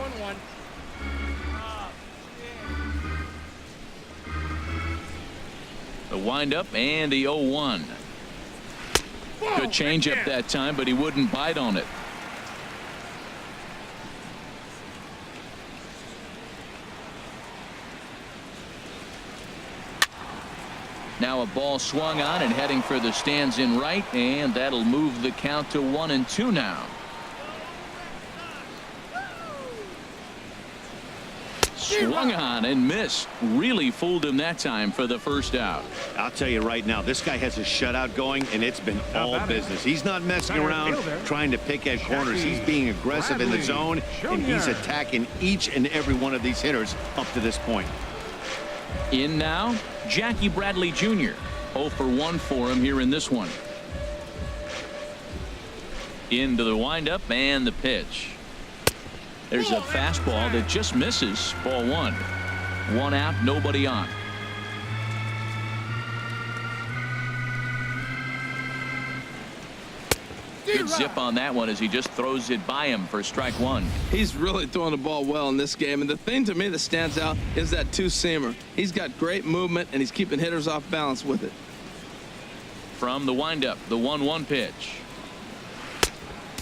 The windup and the 0-1. Good changeup that time, but he wouldn't bite on it. Now a ball swung on and heading for the stands in right, and that'll move the count to 1-2 now. Swung on and missed. Really fooled him that time for the first out. I'll tell you right now, this guy has a shutout going, and it's been all business. He's not messing around trying to pick at corners. He's being aggressive in the zone, and he's attacking each and every one of these hitters up to this point. In now, Jackie Bradley Jr. 0 for 1 for him here in this one. Into the windup and the pitch. There's a fastball that just misses. Ball 1. 1 out, nobody on. Good zip on that one as he just throws it by him for strike 1. He's really throwing the ball well in this game, and the thing to me that stands out is that 2-seamer. He's got great movement, and he's keeping hitters off balance with it. From the windup, the 1-1 pitch.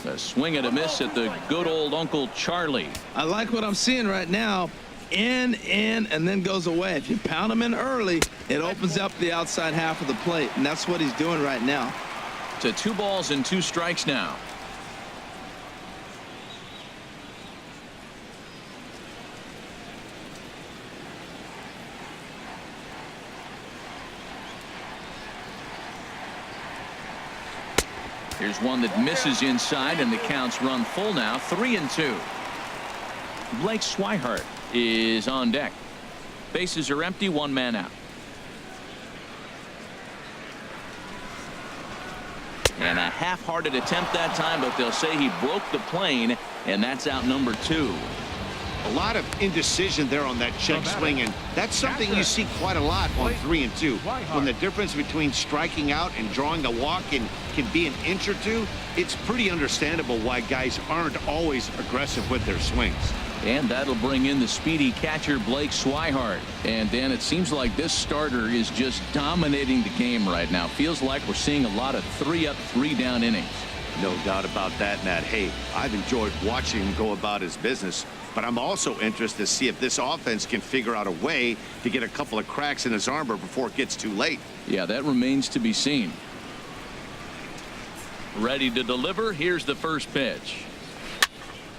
A swing and a miss at the good old Uncle Charlie. I like what I'm seeing right now. In, and then goes away. If you pound him in early, it opens up the outside half of the plate, and that's what he's doing right now. To 2 balls and 2 strikes now. Here's one that misses inside, and the counts run full now. 3-2. Blake Swihart is on deck. Bases are empty, 1 man out. And a half-hearted attempt that time, but they'll say he broke the plane, and that's out number 2. A lot of indecision there on that check swing, and that's something you see quite a lot on 3-2. When the difference between striking out and drawing a walk can be an inch or 2, it's pretty understandable why guys aren't always aggressive with their swings. And that'll bring in the speedy catcher Blake Swihart. And Dan, it seems like this starter is just dominating the game right now. Feels like we're seeing a lot of 3-up, 3-down innings. No doubt about that, Nat. Hey, I've enjoyed watching him go about his business, but I'm also interested to see if this offense can figure out a way to get a couple of cracks in his armor before it gets too late. Yeah, that remains to be seen. Ready to deliver. Here's the first pitch.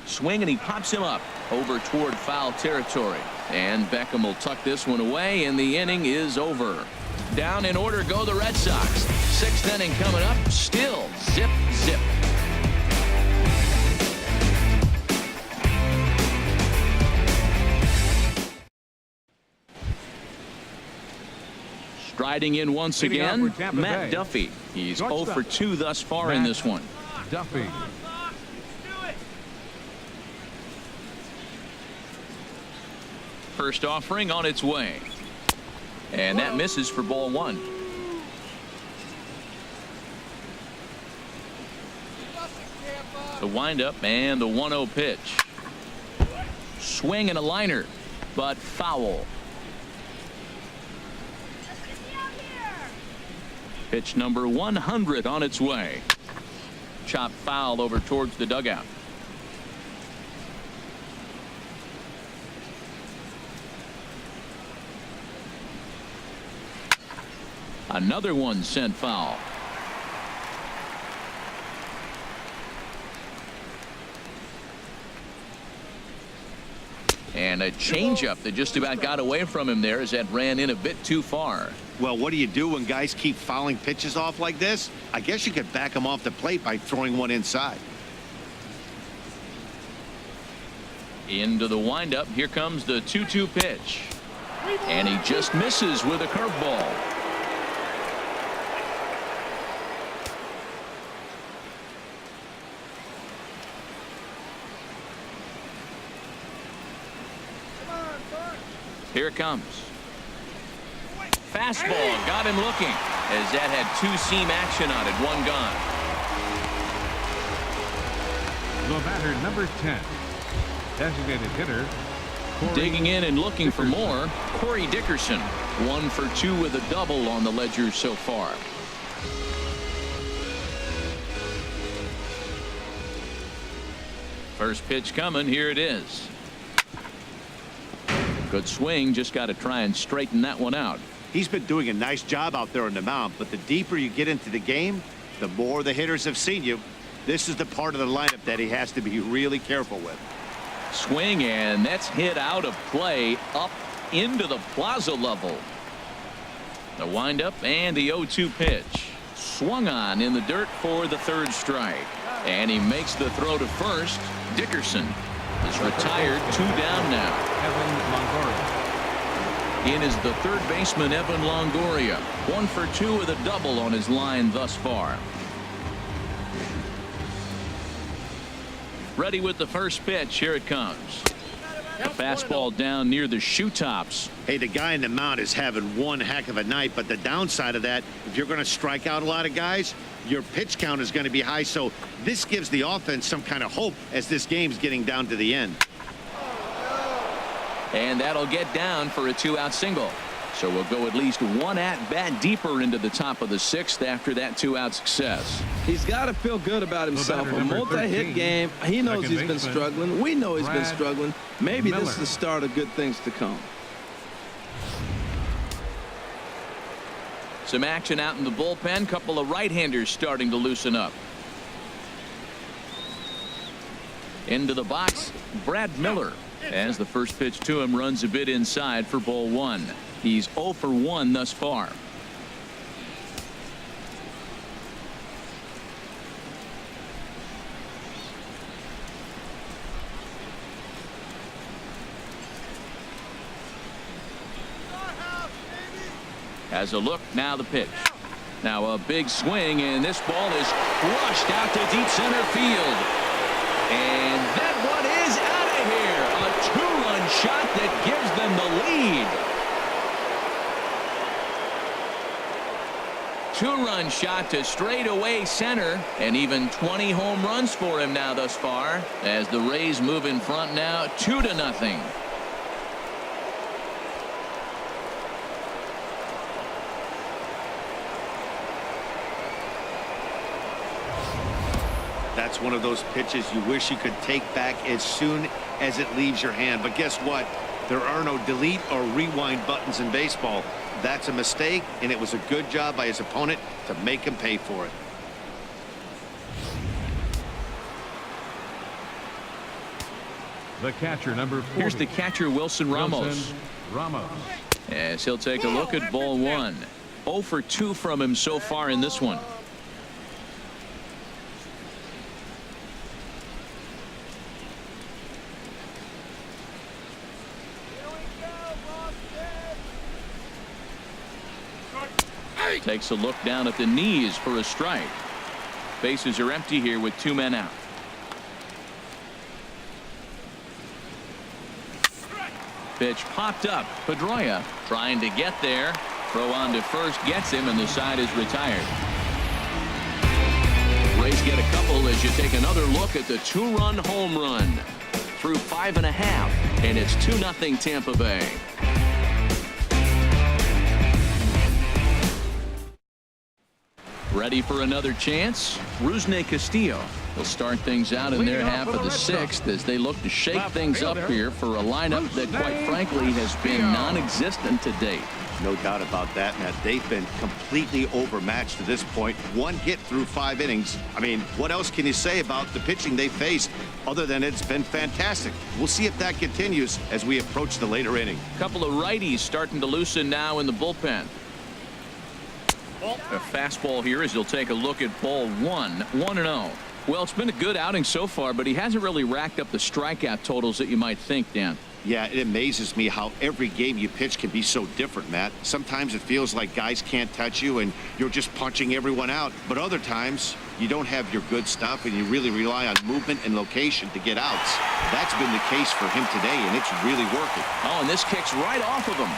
Swing, and he pops him up over toward foul territory. And Beckham will tuck this one away, and the inning is over. Down in order go the Red Sox. Sixth inning coming up. Still zip, zip. Striding in once again, Matt Duffy. He's 0 for 2 thus far in this one. Duffy. First offering on its way. And that misses for ball 1. The windup and the 1-0 pitch. Swing and a liner, but foul. Pitch number 100 on its way. Chop foul over towards the dugout. Another one sent foul. And a changeup that just about got away from him there as that ran in a bit too far. Well, what do you do when guys keep fouling pitches off like this? I guess you could back them off the plate by throwing one inside. Into the windup. Here comes the 2-2 pitch. And he just misses with a curveball. Here it comes. Fastball got him looking as that had 2-seam action on it. One gone. The batter, number 10. Designated hitter. Digging in and looking for more. Corey Dickerson. 1 for 2 with a double on the ledger so far. First pitch coming. Here it is. Good swing. Just got to try and straighten that one out. He's been doing a nice job out there on the mound, but the deeper you get into the game, the more the hitters have seen you. This is the part of the lineup that he has to be really careful with. Swing, and that's hit out of play up into the plaza level. The windup and the 0-2 pitch. Swung on in the dirt for the third strike. And he makes the throw to first. Dickerson is retired. 2 down now. Evan Longoria. In is the third baseman, Evan Longoria. 1 for 2 with a double on his line thus far. Ready with the first pitch. Here it comes. A fastball down near the shoe tops. Hey, the guy in the mound is having one heck of a night, but the downside of that, if you're going to strike out a lot of guys, your pitch count is going to be high. So this gives the offense some kind of hope as this game's getting down to the end. And that'll get down for a 2-out single. So we'll go at least 1 at-bat deeper into the top of the 6th after that 2-out success. He's got to feel good about himself. A multi-hit game. He knows he's been struggling. We know he's been struggling. Maybe this is the start of good things to come. Some action out in the bullpen. Couple of right-handers starting to loosen up. Into the box, Brad Miller. As the first pitch to him runs a bit inside for ball 1. He's 0 for 1 thus far. Has a look. Now the pitch. Now a big swing, and this ball is crushed out to deep center field. And that one is out of here. A 2-run shot that gives them the lead. 2-run one shot to straightaway center, and even 20 home runs for him now thus far, as the Rays move in front now 2-0. That's one of those pitches you wish you could take back as soon as it leaves your hand. But guess what? There are no delete or rewind buttons in baseball. That's a mistake, and it was a good job by his opponent to make him pay for it. The catcher, number 40. Here's the catcher, Wilson Ramos. Wilson Ramos. As he'll take a look at ball one. 0 for 2 from him so far in this one. Takes a look down at the knees for a strike. Bases are empty here with 2 men out. Pitch popped up. Pedroia trying to get there. Throw on to first gets him, and the side is retired. Rays get a couple as you take another look at the 2-run home run. Through 5.5, and it's 2-0 Tampa Bay. Ready for another chance? Rusney Castillo will start things out in their half of the 6th as they look to shake things up here for a lineup that, quite frankly, has been non-existent to date. No doubt about that, Matt. They've been completely overmatched to this point. 1 hit through 5 innings. I mean, what else can you say about the pitching they faced other than it's been fantastic? We'll see if that continues as we approach the later inning. A couple of righties starting to loosen now in the bullpen. A fastball here as he'll take a look at ball 1. 1-0. Well, it's been a good outing so far, but he hasn't really racked up the strikeout totals that you might think, Dan. Yeah, it amazes me how every game you pitch can be so different, Matt. Sometimes it feels like guys can't touch you and you're just punching everyone out. But other times you don't have your good stuff and you really rely on movement and location to get outs. That's been the case for him today, and it's really working. Oh, and this kicks right off of him.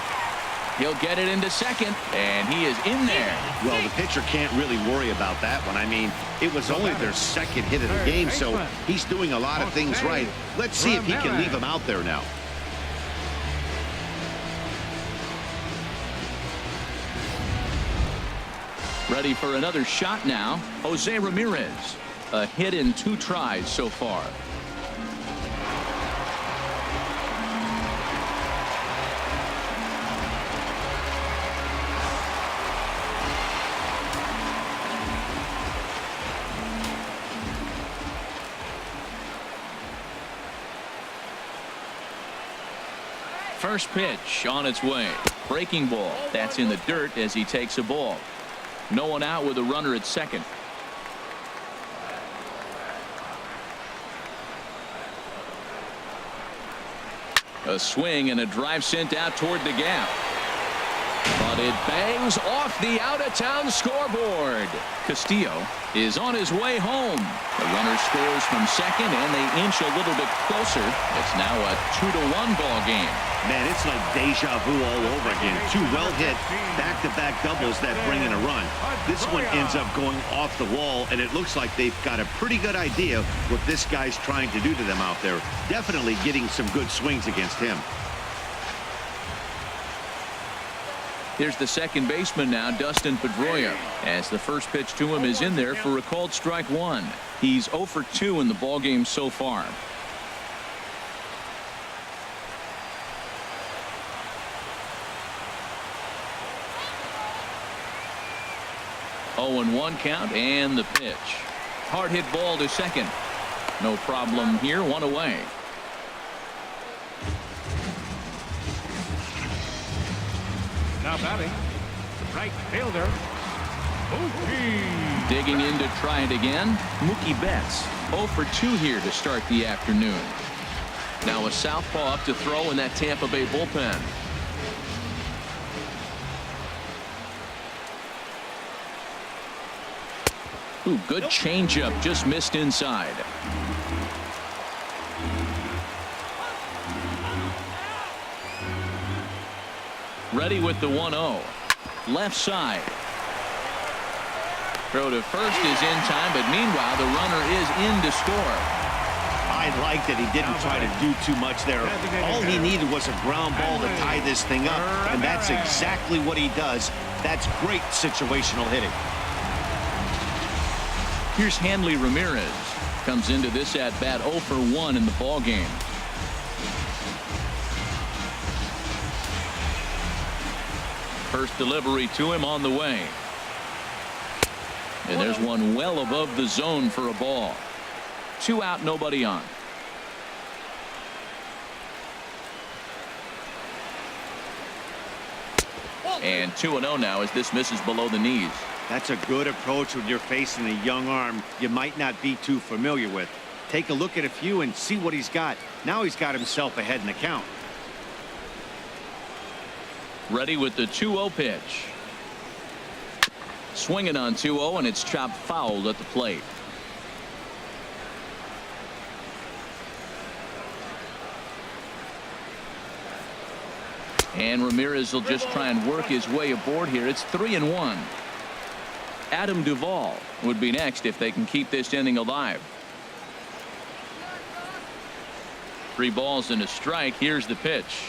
He'll get it into second, and he is in there. Well, the pitcher can't really worry about that one. I mean, it was only their 2nd hit of the game, so he's doing a lot of things right. Let's see if he can leave him out there now. Ready for another shot now. Jose Ramirez. A hit in 2 tries so far. First pitch on its way. Breaking ball. That's in the dirt as he takes a ball. No one out with a runner at second. A swing and a drive sent out toward the gap. But it bangs off the out-of-town scoreboard. Castillo is on his way home. The runner scores from second, and they inch a little bit closer. It's now a 2-1 ball game. Man, it's like deja vu all over again. 2 well-hit back-to-back doubles that bring in a run. This one ends up going off the wall, and it looks like they've got a pretty good idea what this guy's trying to do to them out there. Definitely getting some good swings against him. Here's the second baseman now, Dustin Pedroia, as the first pitch to him is in there for a called strike 1. He's 0 for 2 in the ballgame so far. Oh, and 1 count, and the pitch. Hard hit ball to second. No problem here, 1 away. Now batting, right fielder, Mookie. Digging in to try it again, Mookie Betts. 0 for 2 here to start the afternoon. Now a southpaw up to throw in that Tampa Bay bullpen. Ooh, good changeup, just missed inside. Ready with the 1-0. Left side. Throw to first is in time, but meanwhile, the runner is in to score. I like that he didn't try to do too much there. All he needed was a ground ball to tie this thing up, and that's exactly what he does. That's great situational hitting. Here's Hanley Ramirez. Comes into this at-bat 0 for 1 in the ballgame. First delivery to him on the way. And there's one well above the zone for a ball. 2 out, nobody on. And 2-0 now as this misses below the knees. That's a good approach when you're facing a young arm you might not be too familiar with. Take a look at a few and see what he's got. Now he's got himself ahead in the count. Ready with the 2-0 pitch. Swinging on 2-0, and it's chopped foul at the plate. And Ramirez will just try and work his way aboard here. It's 3-1. Adam Duvall would be next if they can keep this inning alive. 3 balls and a strike. Here's the pitch.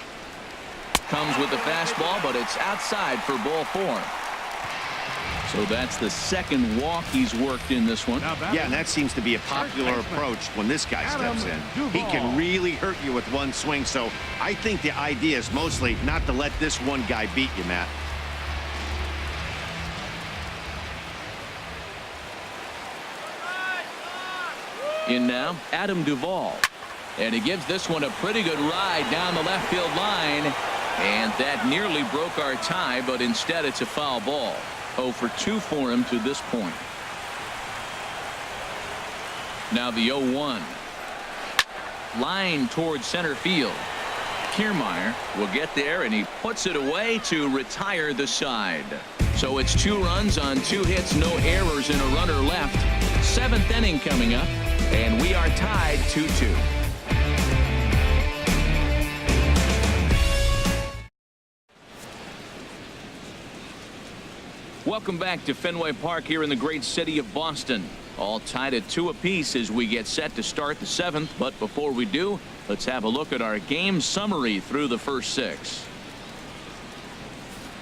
Comes with the fastball, but it's outside for ball 4. So that's the second walk he's worked in this one. Yeah, and that seems to be a popular approach when this guy steps in. He can really hurt you with one swing, so I think the idea is mostly not to let this one guy beat you, Matt. In now, Adam Duvall. And he gives this one a pretty good ride down the left field line. And that nearly broke our tie, but instead it's a foul ball. 0 for 2 for him to this point. Now the 0-1. Line towards center field. Kiermaier will get there, and he puts it away to retire the side. So it's 2 runs on 2 hits, no errors, and a runner left. 7th inning coming up, and we are tied 2-2. Welcome back to Fenway Park here in the great city of Boston. All tied at 2 apiece as we get set to start the 7th. But before we do, let's have a look at our game summary through the first 6.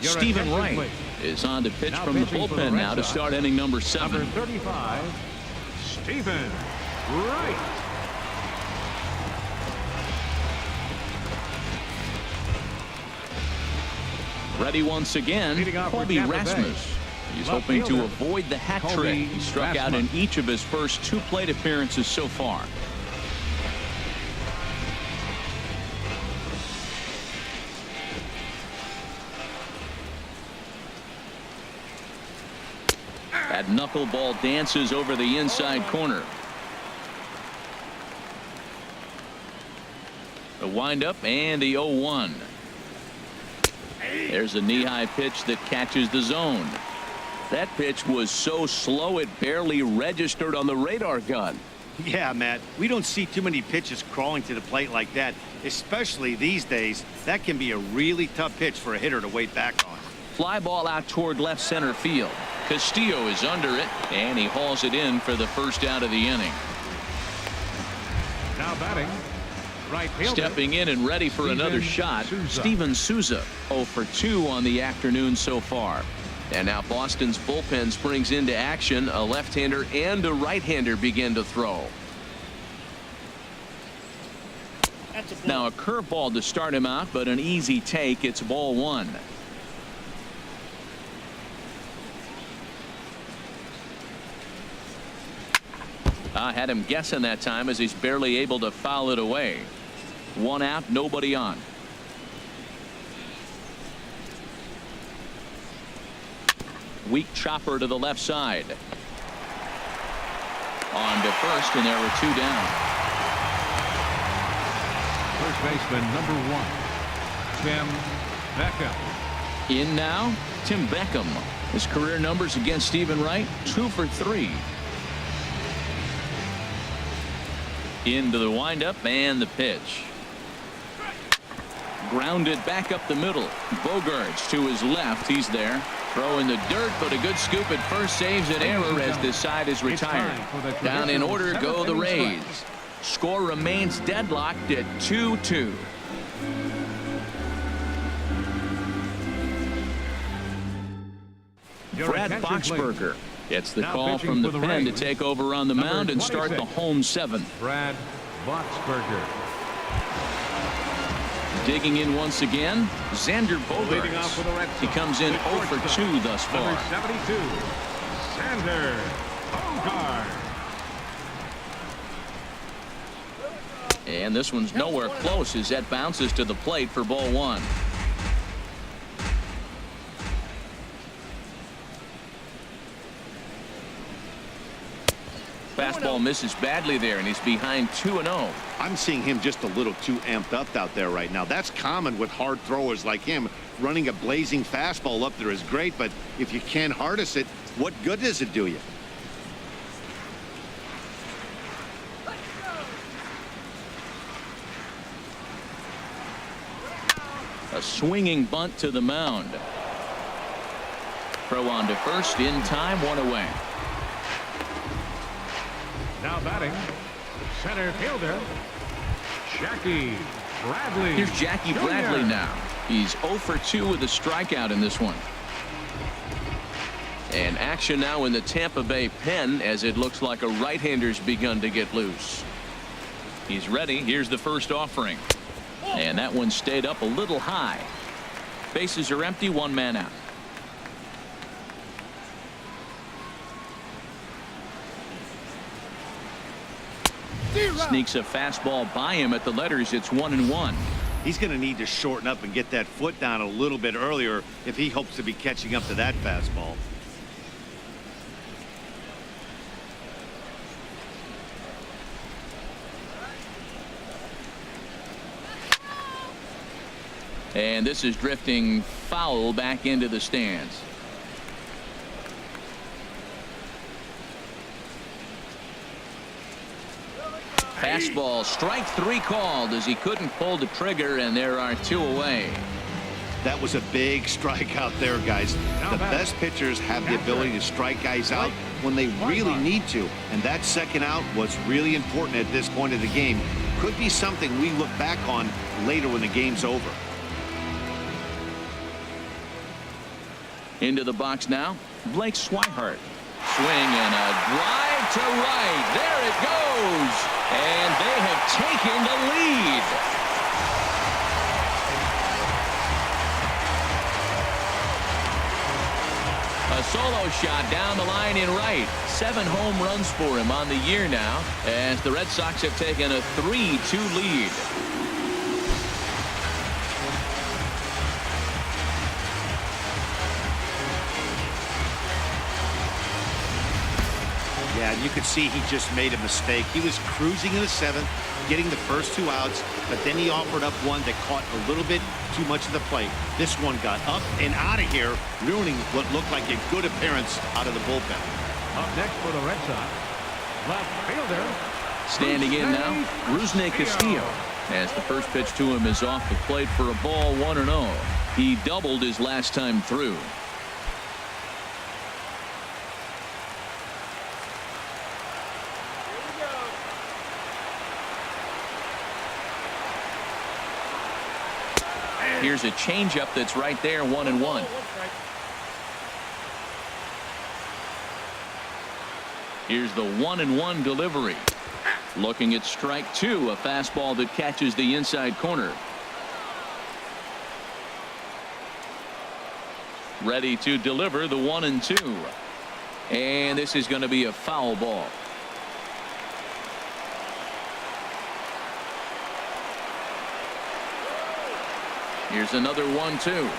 Stephen Wright is on to pitch from the bullpen now to start inning number 7. Number 35, Stephen Wright. Ready once again, Colby Rasmus. He's hoping to avoid the hat trick. He struck out in each of his first 2 plate appearances so far. That knuckleball dances over the inside corner. The windup and the 0-1. There's a knee-high pitch that catches the zone. That pitch was so slow it barely registered on the radar gun. Yeah, Matt, we don't see too many pitches crawling to the plate like that, especially these days. That can be a really tough pitch for a hitter to wait back on. Fly ball out toward left center field. Castillo is under it, and he hauls it in for the first out of the inning. Now batting, right fielder. Stepping in and ready for another shot, Steven Souza. 0 for 2 on the afternoon so far. And now Boston's bullpen springs into action. A left-hander and a right-hander begin to throw. Now a curveball to start him out, but an easy take. It's ball 1. I had him guessing that time as he's barely able to foul it away. 1 out, nobody on. Weak chopper to the left side. On to first, and there were 2 down. First baseman number 1, Tim Beckham. In now, Tim Beckham. His career numbers against Stephen Wright, 2 for 3. Into the windup and the pitch. Grounded back up the middle. Bogarts to his left. He's there. Throw in the dirt, but a good scoop at first saves an error as this side is retired. Down in order go the Rays. Score remains deadlocked at 2-2. Brad Boxberger gets the call from the pen to take over on the mound and start the home seventh. Brad Boxberger. Digging in once again, Xander Bogaerts. He comes in 0 for 2 thus far. Number 72, Xander Bogaerts. And this one's nowhere close as that bounces to the plate for ball 1. Fastball misses badly there, and he's behind 2-0. I'm seeing him just a little too amped up out there right now. That's common with hard throwers like him. Running a blazing fastball up there is great, but if you can't harness it, what good does it do you? A swinging bunt to the mound. Throw on to first in time, 1 away. Now batting, center fielder, Jackie Bradley. Here's Jackie Jr. Bradley now. He's 0 for 2 with a strikeout in this one. And action now in the Tampa Bay pen as it looks like a right-hander's begun to get loose. He's ready. Here's the first offering. And that one stayed up a little high. Bases are empty, 1 man out. Sneaks a fastball by him at the letters. It's 1-1. He's going to need to shorten up and get that foot down a little bit earlier if he hopes to be catching up to that fastball. And this is drifting foul back into the stands. Fastball, strike 3 called as he couldn't pull the trigger, and there are 2 away. That was a big strikeout there, guys. The best pitchers have the ability to strike guys out when they really need to, and that second out was really important at this point of the game. Could be something we look back on later when the game's over. Into the box now, Blake Swihart. Swing and a drive to right. There it goes. And they have taken the lead. A solo shot down the line in right. 7 home runs for him on the year now as the Red Sox have taken a 3-2 lead. Yeah, and you could see he just made a mistake. He was cruising in the 7th, getting the first 2 outs, but then he offered up one that caught a little bit too much of the plate. This one got up and out of here, ruining what looked like a good appearance out of the bullpen. Up next for the Red Sox, left fielder. Standing in now, Rusney Castillo. As the first pitch to him is off the plate for a ball, 1-0. He doubled his last time through. Here's a changeup that's right there, 1-1. Here's the 1-1 delivery. Looking at strike 2, a fastball that catches the inside corner. Ready to deliver the 1-2. And this is going to be a foul ball. Here's another 1-2.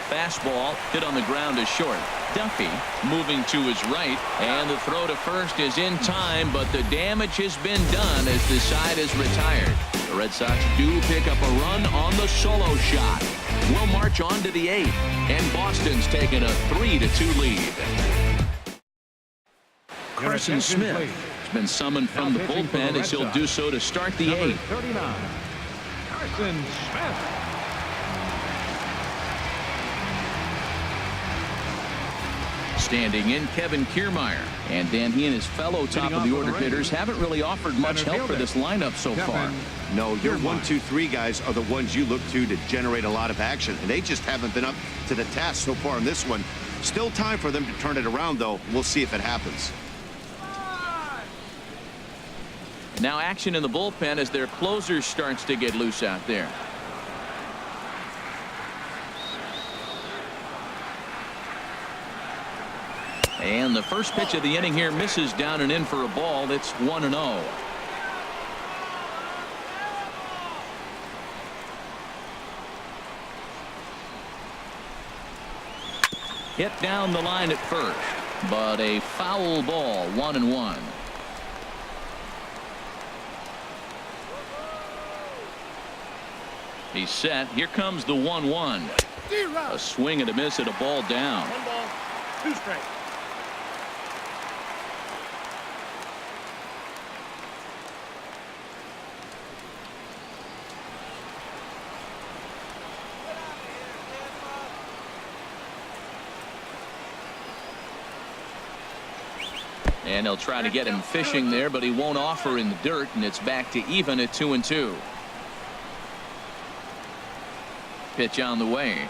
Fastball hit on the ground is short. Duffy moving to his right, and the throw to first is in time, but the damage has been done as the side is retired. The Red Sox do pick up a run on the solo shot. We'll march on to the 8th, and Boston's taken a 3-2 lead. Carson Smith has been summoned from the bullpen as he'll do so to start the 8th. 39, Carson Smith. Standing in, Kevin Kiermaier. And Dan, he and his fellow top of the order hitters haven't really offered much help for this lineup so far. No, your 1, 2, 3 guys are the ones you look to generate a lot of action, and they just haven't been up to the task so far in this one. Still time for them to turn it around, though. We'll see if it happens. Now action in the bullpen as their closer starts to get loose out there. And the first pitch of the inning here misses down and in for a ball. It's 1-0. Hit down the line at first, but a foul ball, 1-1. He's set. Here comes the 1-1. A swing and a miss at a ball down. 1 ball, 2 strikes. And they'll try to get him fishing there, but he won't offer in the dirt, and it's back to even at 2-2. Pitch on the way.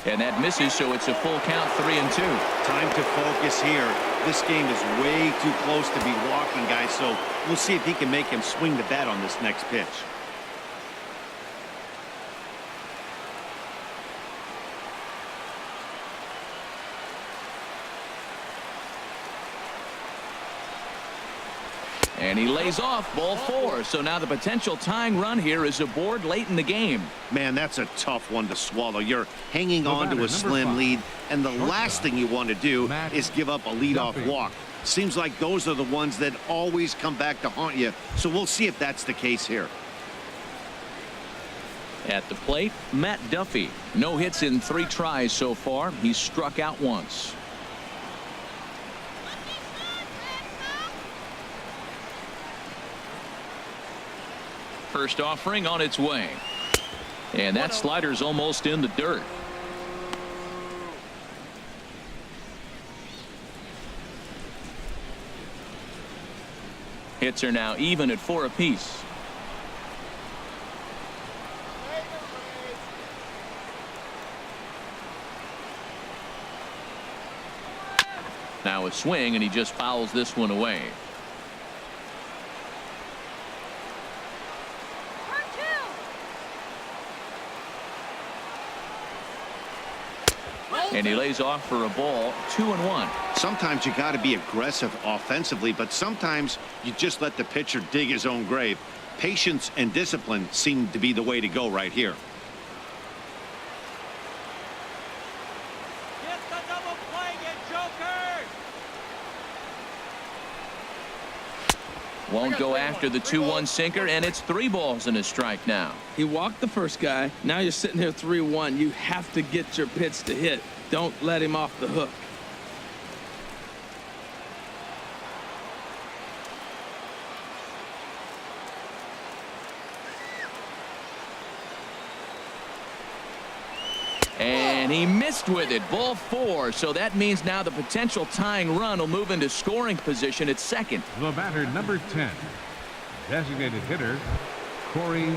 And that misses, so it's a full count, 3-2. Time to focus here. This game is way too close to be walking, guys, so we'll see if he can make him swing the bat on this next pitch. And he lays off, ball 4. So now the potential tying run here is aboard late in the game. Man, that's a tough one to swallow. You're hanging on to a slim lead, and the last thing you want to do is give up a leadoff walk. Seems like those are the ones that always come back to haunt you, so we'll see if that's the case here. At the plate, Matt Duffy. No hits in 3 tries so far. He's struck out once. First offering on its way. And that slider's almost in the dirt. Hits are now even at 4 apiece. Now a swing, and he just fouls this one away. And he lays off for a ball, 2-1. Sometimes you got to be aggressive offensively, but sometimes you just let the pitcher dig his own grave. Patience and discipline seem to be the way to go right here. Get the double play, you jokers! Won't go after the 2-1 sinker, and it's 3 balls and a strike now. He walked the first guy. Now you're sitting here 3-1. You have to get your pitch to hit. Don't let him off the hook. And he missed with it, ball 4. So that means now the potential tying run will move into scoring position at second. The batter, number 10, designated hitter, Corey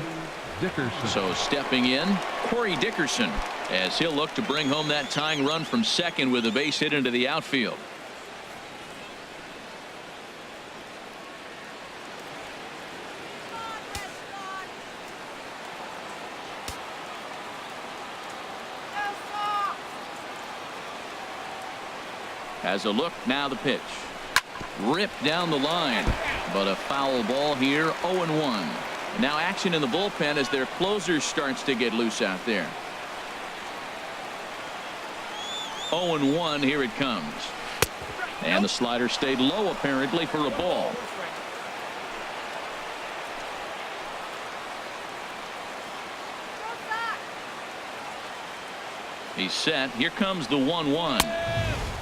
Dickerson. So stepping in, Corey Dickerson, as he'll look to bring home that tying run from second with a base hit into the outfield. Has a look, now the pitch. Ripped down the line, but a foul ball here, 0-1. Now action in the bullpen as their closer starts to get loose out there. 0-1, here it comes. And the slider stayed low apparently for a ball. He's set. Here comes the 1-1.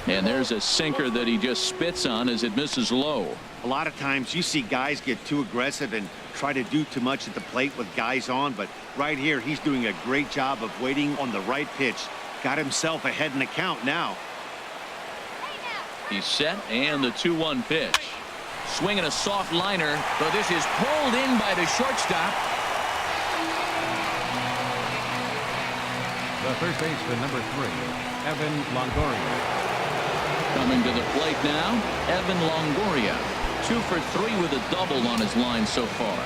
And there's a sinker that he just spits on as it misses low. A lot of times you see guys get too aggressive and try to do too much at the plate with guys on, but right here he's doing a great job of waiting on the right pitch. Got himself ahead in the count now. He's set, and the 2-1 pitch. Swinging a soft liner, but this is pulled in by the shortstop. The third baseman, number 3, Evan Longoria. Coming to the plate now, Evan Longoria. 2 for 3 with a double on his line so far.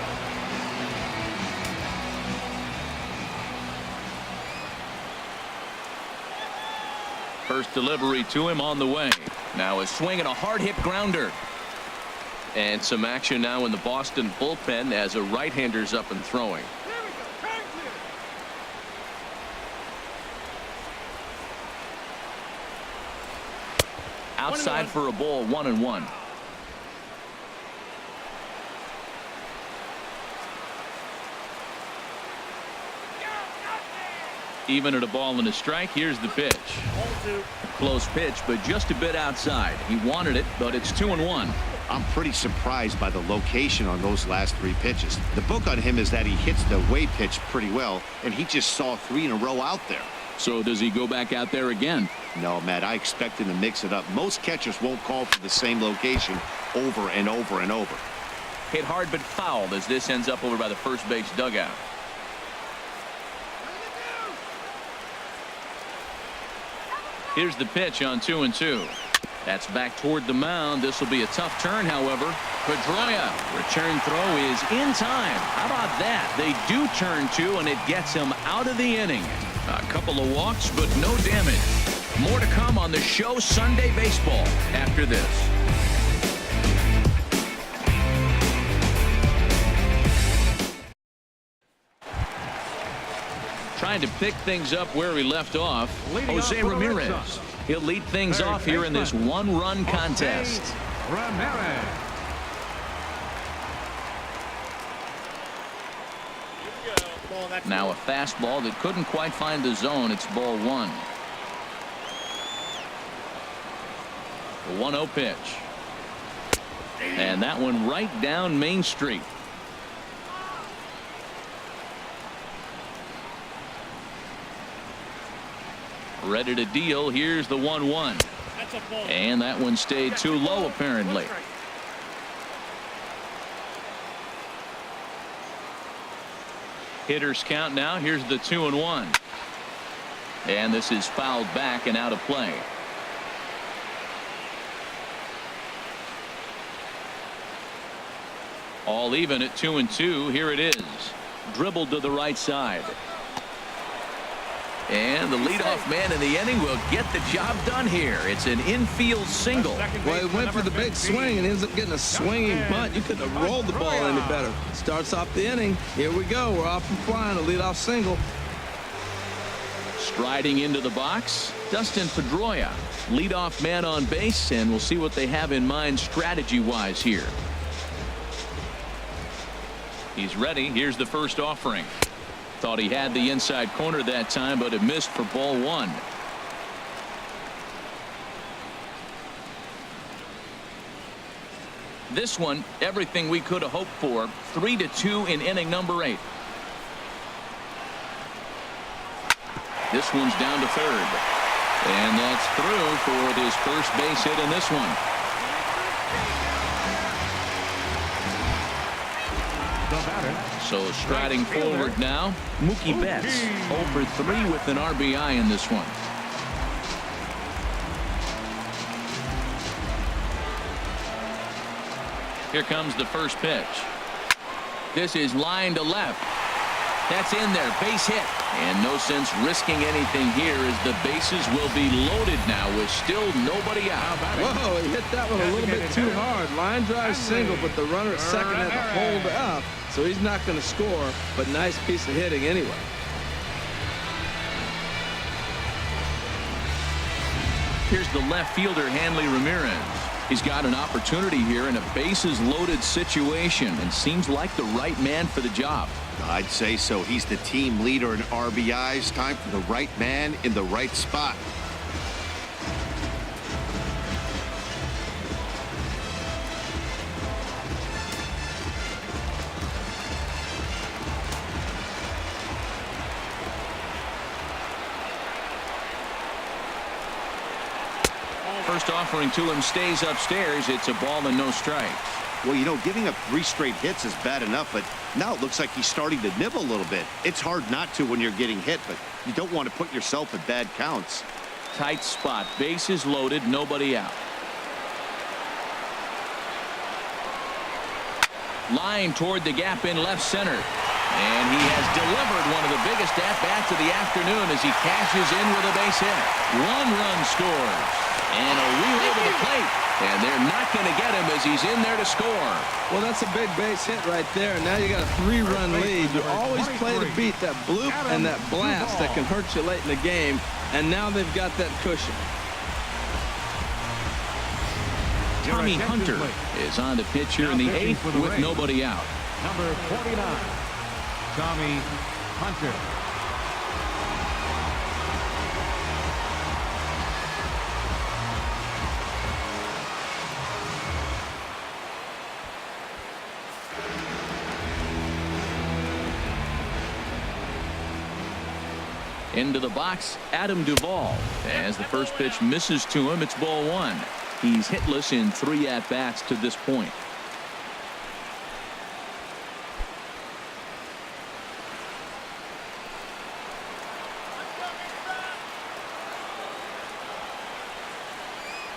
First delivery to him on the way. Now a swing and a hard hit grounder. And some action now in the Boston bullpen as a right-hander's up and throwing. Outside for a ball, 1-1. Even at a ball and a strike, here's the pitch. A close pitch, but just a bit outside. He wanted it, but it's 2-1. I'm pretty surprised by the location on those last 3 pitches. The book on him is that he hits the away pitch pretty well, and he just saw 3 in a row out there. So does he go back out there again? No, Matt, I expect him to mix it up. Most catchers won't call for the same location over and over and over. Hit hard but fouled as this ends up over by the first base dugout. Here's the pitch on 2-2. That's back toward the mound. This will be a tough turn, however. Pedroia, return throw is in time. How about that? They do turn 2, and it gets him out of the inning. A couple of walks, but no damage. More to come on the show Sunday Baseball after this. Trying to pick things up where we left off, Jose Ramirez. He'll lead things off here in this 1-run contest. Ramirez. Now a fastball that couldn't quite find the zone. It's ball 1. The 1-0 pitch. And that one right down Main Street. Ready to deal. Here's the 1-1. And that one stayed too low, apparently. Hitters count now. Here's the 2-1. And this is fouled back and out of play. All even at 2-2. Here it is. Dribbled to the right side. And the leadoff man in the inning will get the job done here. It's an infield single. Well, he went for the big swing and ends up getting a swinging bunt. You couldn't have rolled the ball any better. Starts off the inning. Here we go. We're off and flying. A leadoff single. Striding into the box, Dustin Pedroia, leadoff man on base, and we'll see what they have in mind strategy-wise here. He's ready. Here's the first offering. Thought he had the inside corner that time, but it missed for ball 1. This one, everything we could have hoped for. 3-2 in inning number 8. This one's down to third. And that's through for his first base hit in this one. So striding forward now, Mookie Betts, 0 for 3 with an RBI in this one. Here comes the first pitch. This is line to left. That's in there, base hit. And no sense risking anything here as the bases will be loaded now with still nobody out. Whoa, he hit that one a little bit too hard. Line drive single, but the runner at second had to hold up, so he's not going to score, but nice piece of hitting anyway. Here's the left fielder, Hanley Ramirez. He's got an opportunity here in a bases loaded situation and seems like the right man for the job. I'd say so. He's the team leader in RBIs. Time for the right man in the right spot. first offering to him stays upstairs. It's a ball and no strikes. Well, you know, giving up 3 straight hits is bad enough, but now it looks like he's starting to nibble a little bit. It's hard not to when you're getting hit, but you don't want to put yourself at bad counts. Tight spot. Bases loaded. Nobody out. Line toward the gap in left center. And he has delivered one of the biggest at-bats of the afternoon as he cashes in with a base hit. 1 run scores. And a relay to the plate. And they're not going to get him as he's in there to score. Well, that's a big base hit right there. And now you got a 3-run lead. You always play to beat that bloop and that blast that can hurt you late in the game. And now they've got that cushion. Tommy Hunter is on the pitch here in the 8th with nobody out. Number 49, Tommy Hunter. Into the box, Adam Duvall. As the first pitch misses to him, it's ball 1. He's hitless in 3 at-bats to this point.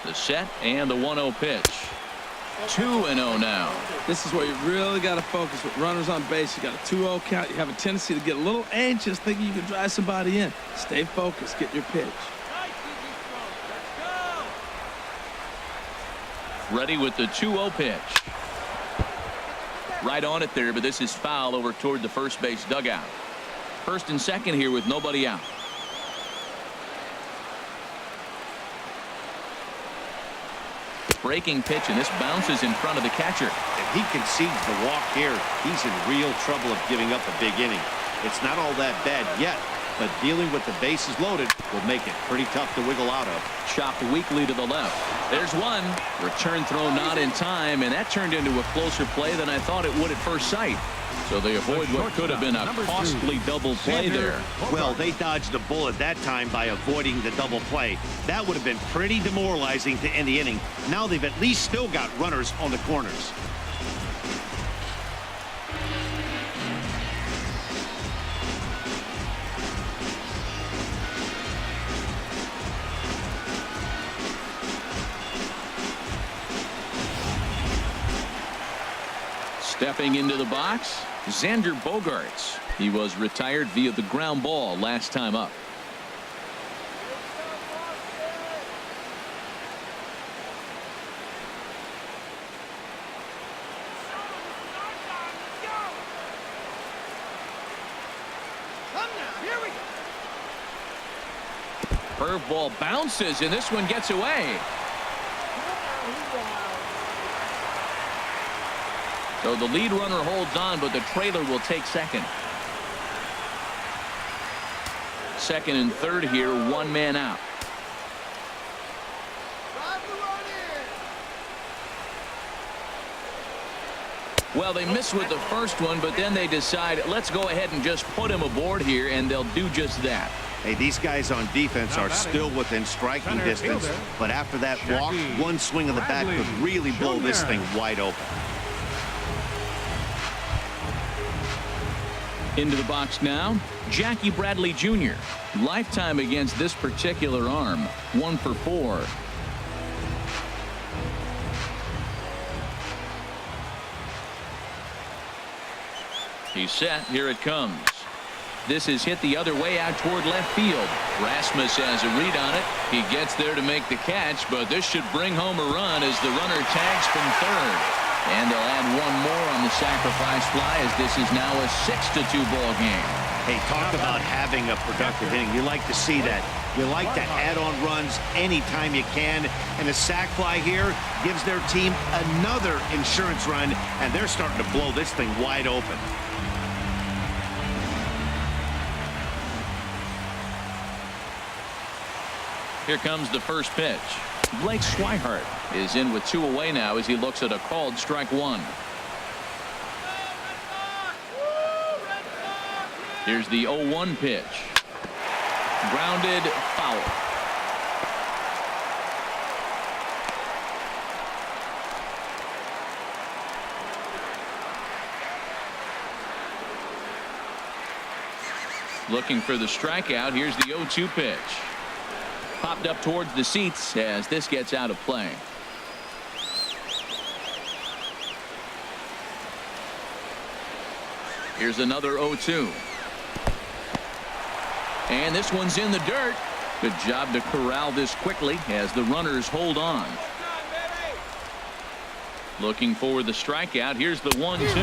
The set and the 1-0 pitch. 2-0 now. This is where you really got to focus with runners on base. You got a 2-0 count. You have a tendency to get a little anxious thinking you can drive somebody in. Stay focused. Get your pitch. Ready with the 2-0 pitch. Right on it there, but this is foul over toward the first base dugout. First and second here with nobody out. Breaking pitch, and this bounces in front of the catcher. If he concedes the walk here, he's in real trouble of giving up a big inning. It's not all that bad yet, but dealing with the bases loaded will make it pretty tough to wiggle out of. Chopped weakly to the left. There's one. Return throw not in time, and that turned into a closer play than I thought it would at first sight. So they avoid what could have been a costly double play there. Well, they dodged a bullet that time by avoiding the double play. That would have been pretty demoralizing to end the inning. Now they've at least still got runners on the corners. Stepping into the box, Xander Bogaerts. He was retired via the ground ball last time up. Curveball bounces, and this one gets away. So the lead runner holds on, but the trailer will take second. Second and third here, 1 man out. Well, they miss with the first one, but then they decide, let's go ahead and just put him aboard here, and they'll do just that. Hey, these guys on defense are still within striking distance, but after that walk, one swing of the bat could really blow this thing wide open. Into the box now, Jackie Bradley Jr. Lifetime against this particular arm, 1 for 4. He's set. Here it comes. This is hit the other way out toward left field. Rasmus has a read on it. He gets there to make the catch, but this should bring home a run as the runner tags from third. And they'll add 1 more on the sacrifice fly as this is now a 6-2 ball game. Hey, talk about having a productive inning. You like to see that. You like to add on runs anytime you can. And a sac fly here gives their team another insurance run, and they're starting to blow this thing wide open. Here comes the first pitch. Blake Swihart is in with 2 away now as he looks at a called strike 1. Here's the 0-1 pitch. Grounded foul. Looking for the strikeout. Here's the 0-2 pitch. Popped up towards the seats as this gets out of play. Here's another 0-2. And this one's in the dirt. Good job to corral this quickly as the runners hold on. Looking for the strikeout. Here's the 1-2.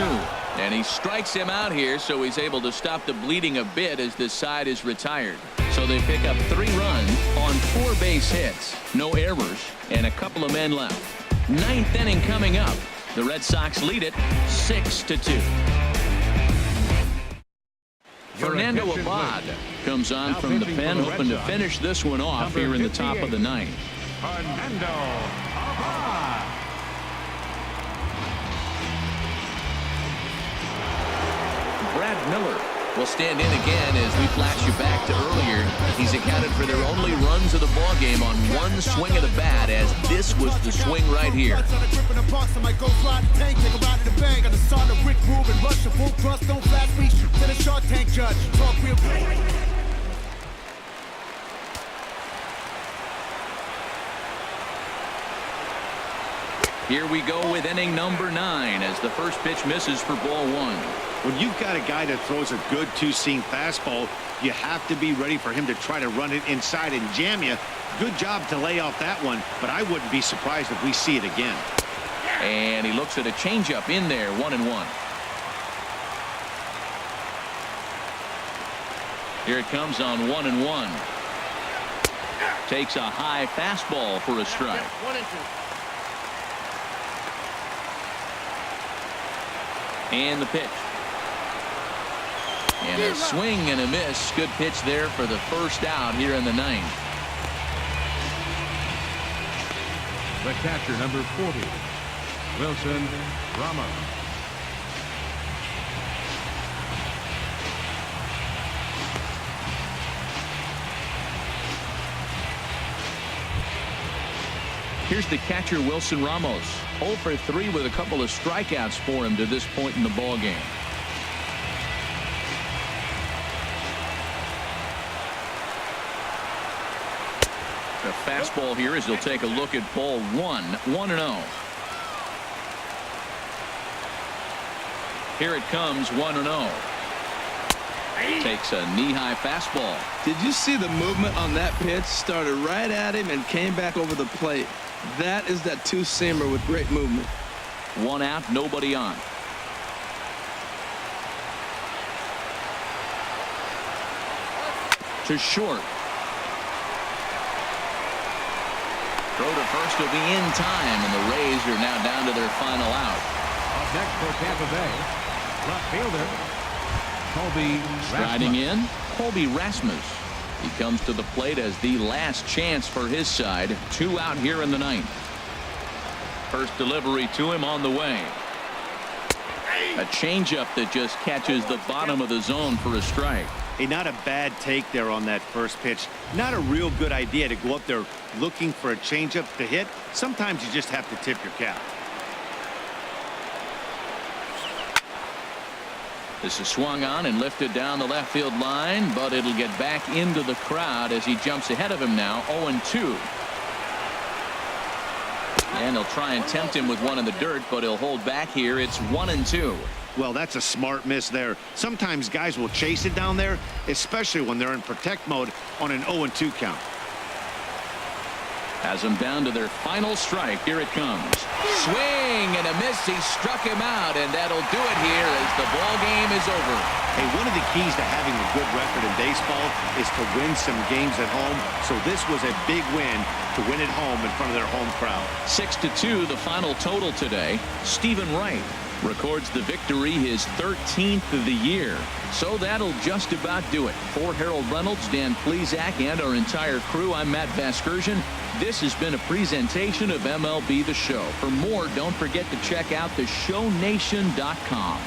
And he strikes him out here, so he's able to stop the bleeding a bit as this side is retired. So they pick up 3 runs on 4 base hits, no errors, and a couple of men left. 9th inning coming up. The Red Sox lead it 6-2. Fernando Abad comes on from the pen, hoping to finish this one off here in the top of the 9th. Fernando Abad. Brad Miller will stand in again as we flash you back to earlier. He's accounted for their only runs of the ball game on one swing of the bat, as this was the swing right here. Here we go with inning number 9 as the first pitch misses for ball 1. When you've got a guy that throws a good two-seam fastball, you have to be ready for him to try to run it inside and jam you. Good job to lay off that one, but I wouldn't be surprised if we see it again. And he looks at a changeup in there, 1-1. Here it comes on 1-1. Takes a high fastball for a strike. 1-2. And the pitch. And a swing and a miss. Good pitch there for the first out here in the 9th. The catcher, number 40, Wilson Ramos. Here's the catcher, Wilson Ramos. 0 for 3 with a couple of strikeouts for him to this point in the ball game. The fastball here as he'll take a look at ball 1. 1-0. Here it comes, 1-0. Takes a knee-high fastball. Did you see the movement on that pitch? Started right at him and came back over the plate. That is that two-seamer with great movement. 1 out, nobody on. To short. Throw to first will be in time, and the Rays are now down to their final out. Up next for Tampa Bay, left fielder Colby Striding Rasmus. in, Colby Rasmus. He comes to the plate as the last chance for his side. 2 out here in the 9th. First delivery to him on the way. A changeup that just catches the bottom of the zone for a strike. Hey, not a bad take there on that first pitch. Not a real good idea to go up there looking for a changeup to hit. Sometimes you just have to tip your cap. This is swung on and lifted down the left field line, but it'll get back into the crowd as he jumps ahead of him now. 0-2. And they'll try and tempt him with one in the dirt, but he'll hold back here. It's 1-2. Well, that's a smart miss there. Sometimes guys will chase it down there, especially when they're in protect mode on an 0-2 count. Has them down to their final strike. Here it comes. Swing and a miss. He struck him out, and that'll do it here as the ball game is over. Hey, one of the keys to having a good record in baseball is to win some games at home. So this was a big win to win at home in front of their home crowd. 6-2, the final total today. Stephen Wright records the victory, his 13th of the year. So that'll just about do it. For Harold Reynolds, Dan Plesac, and our entire crew, I'm Matt Vasgersian. This has been a presentation of MLB The Show. For more, don't forget to check out theshownation.com.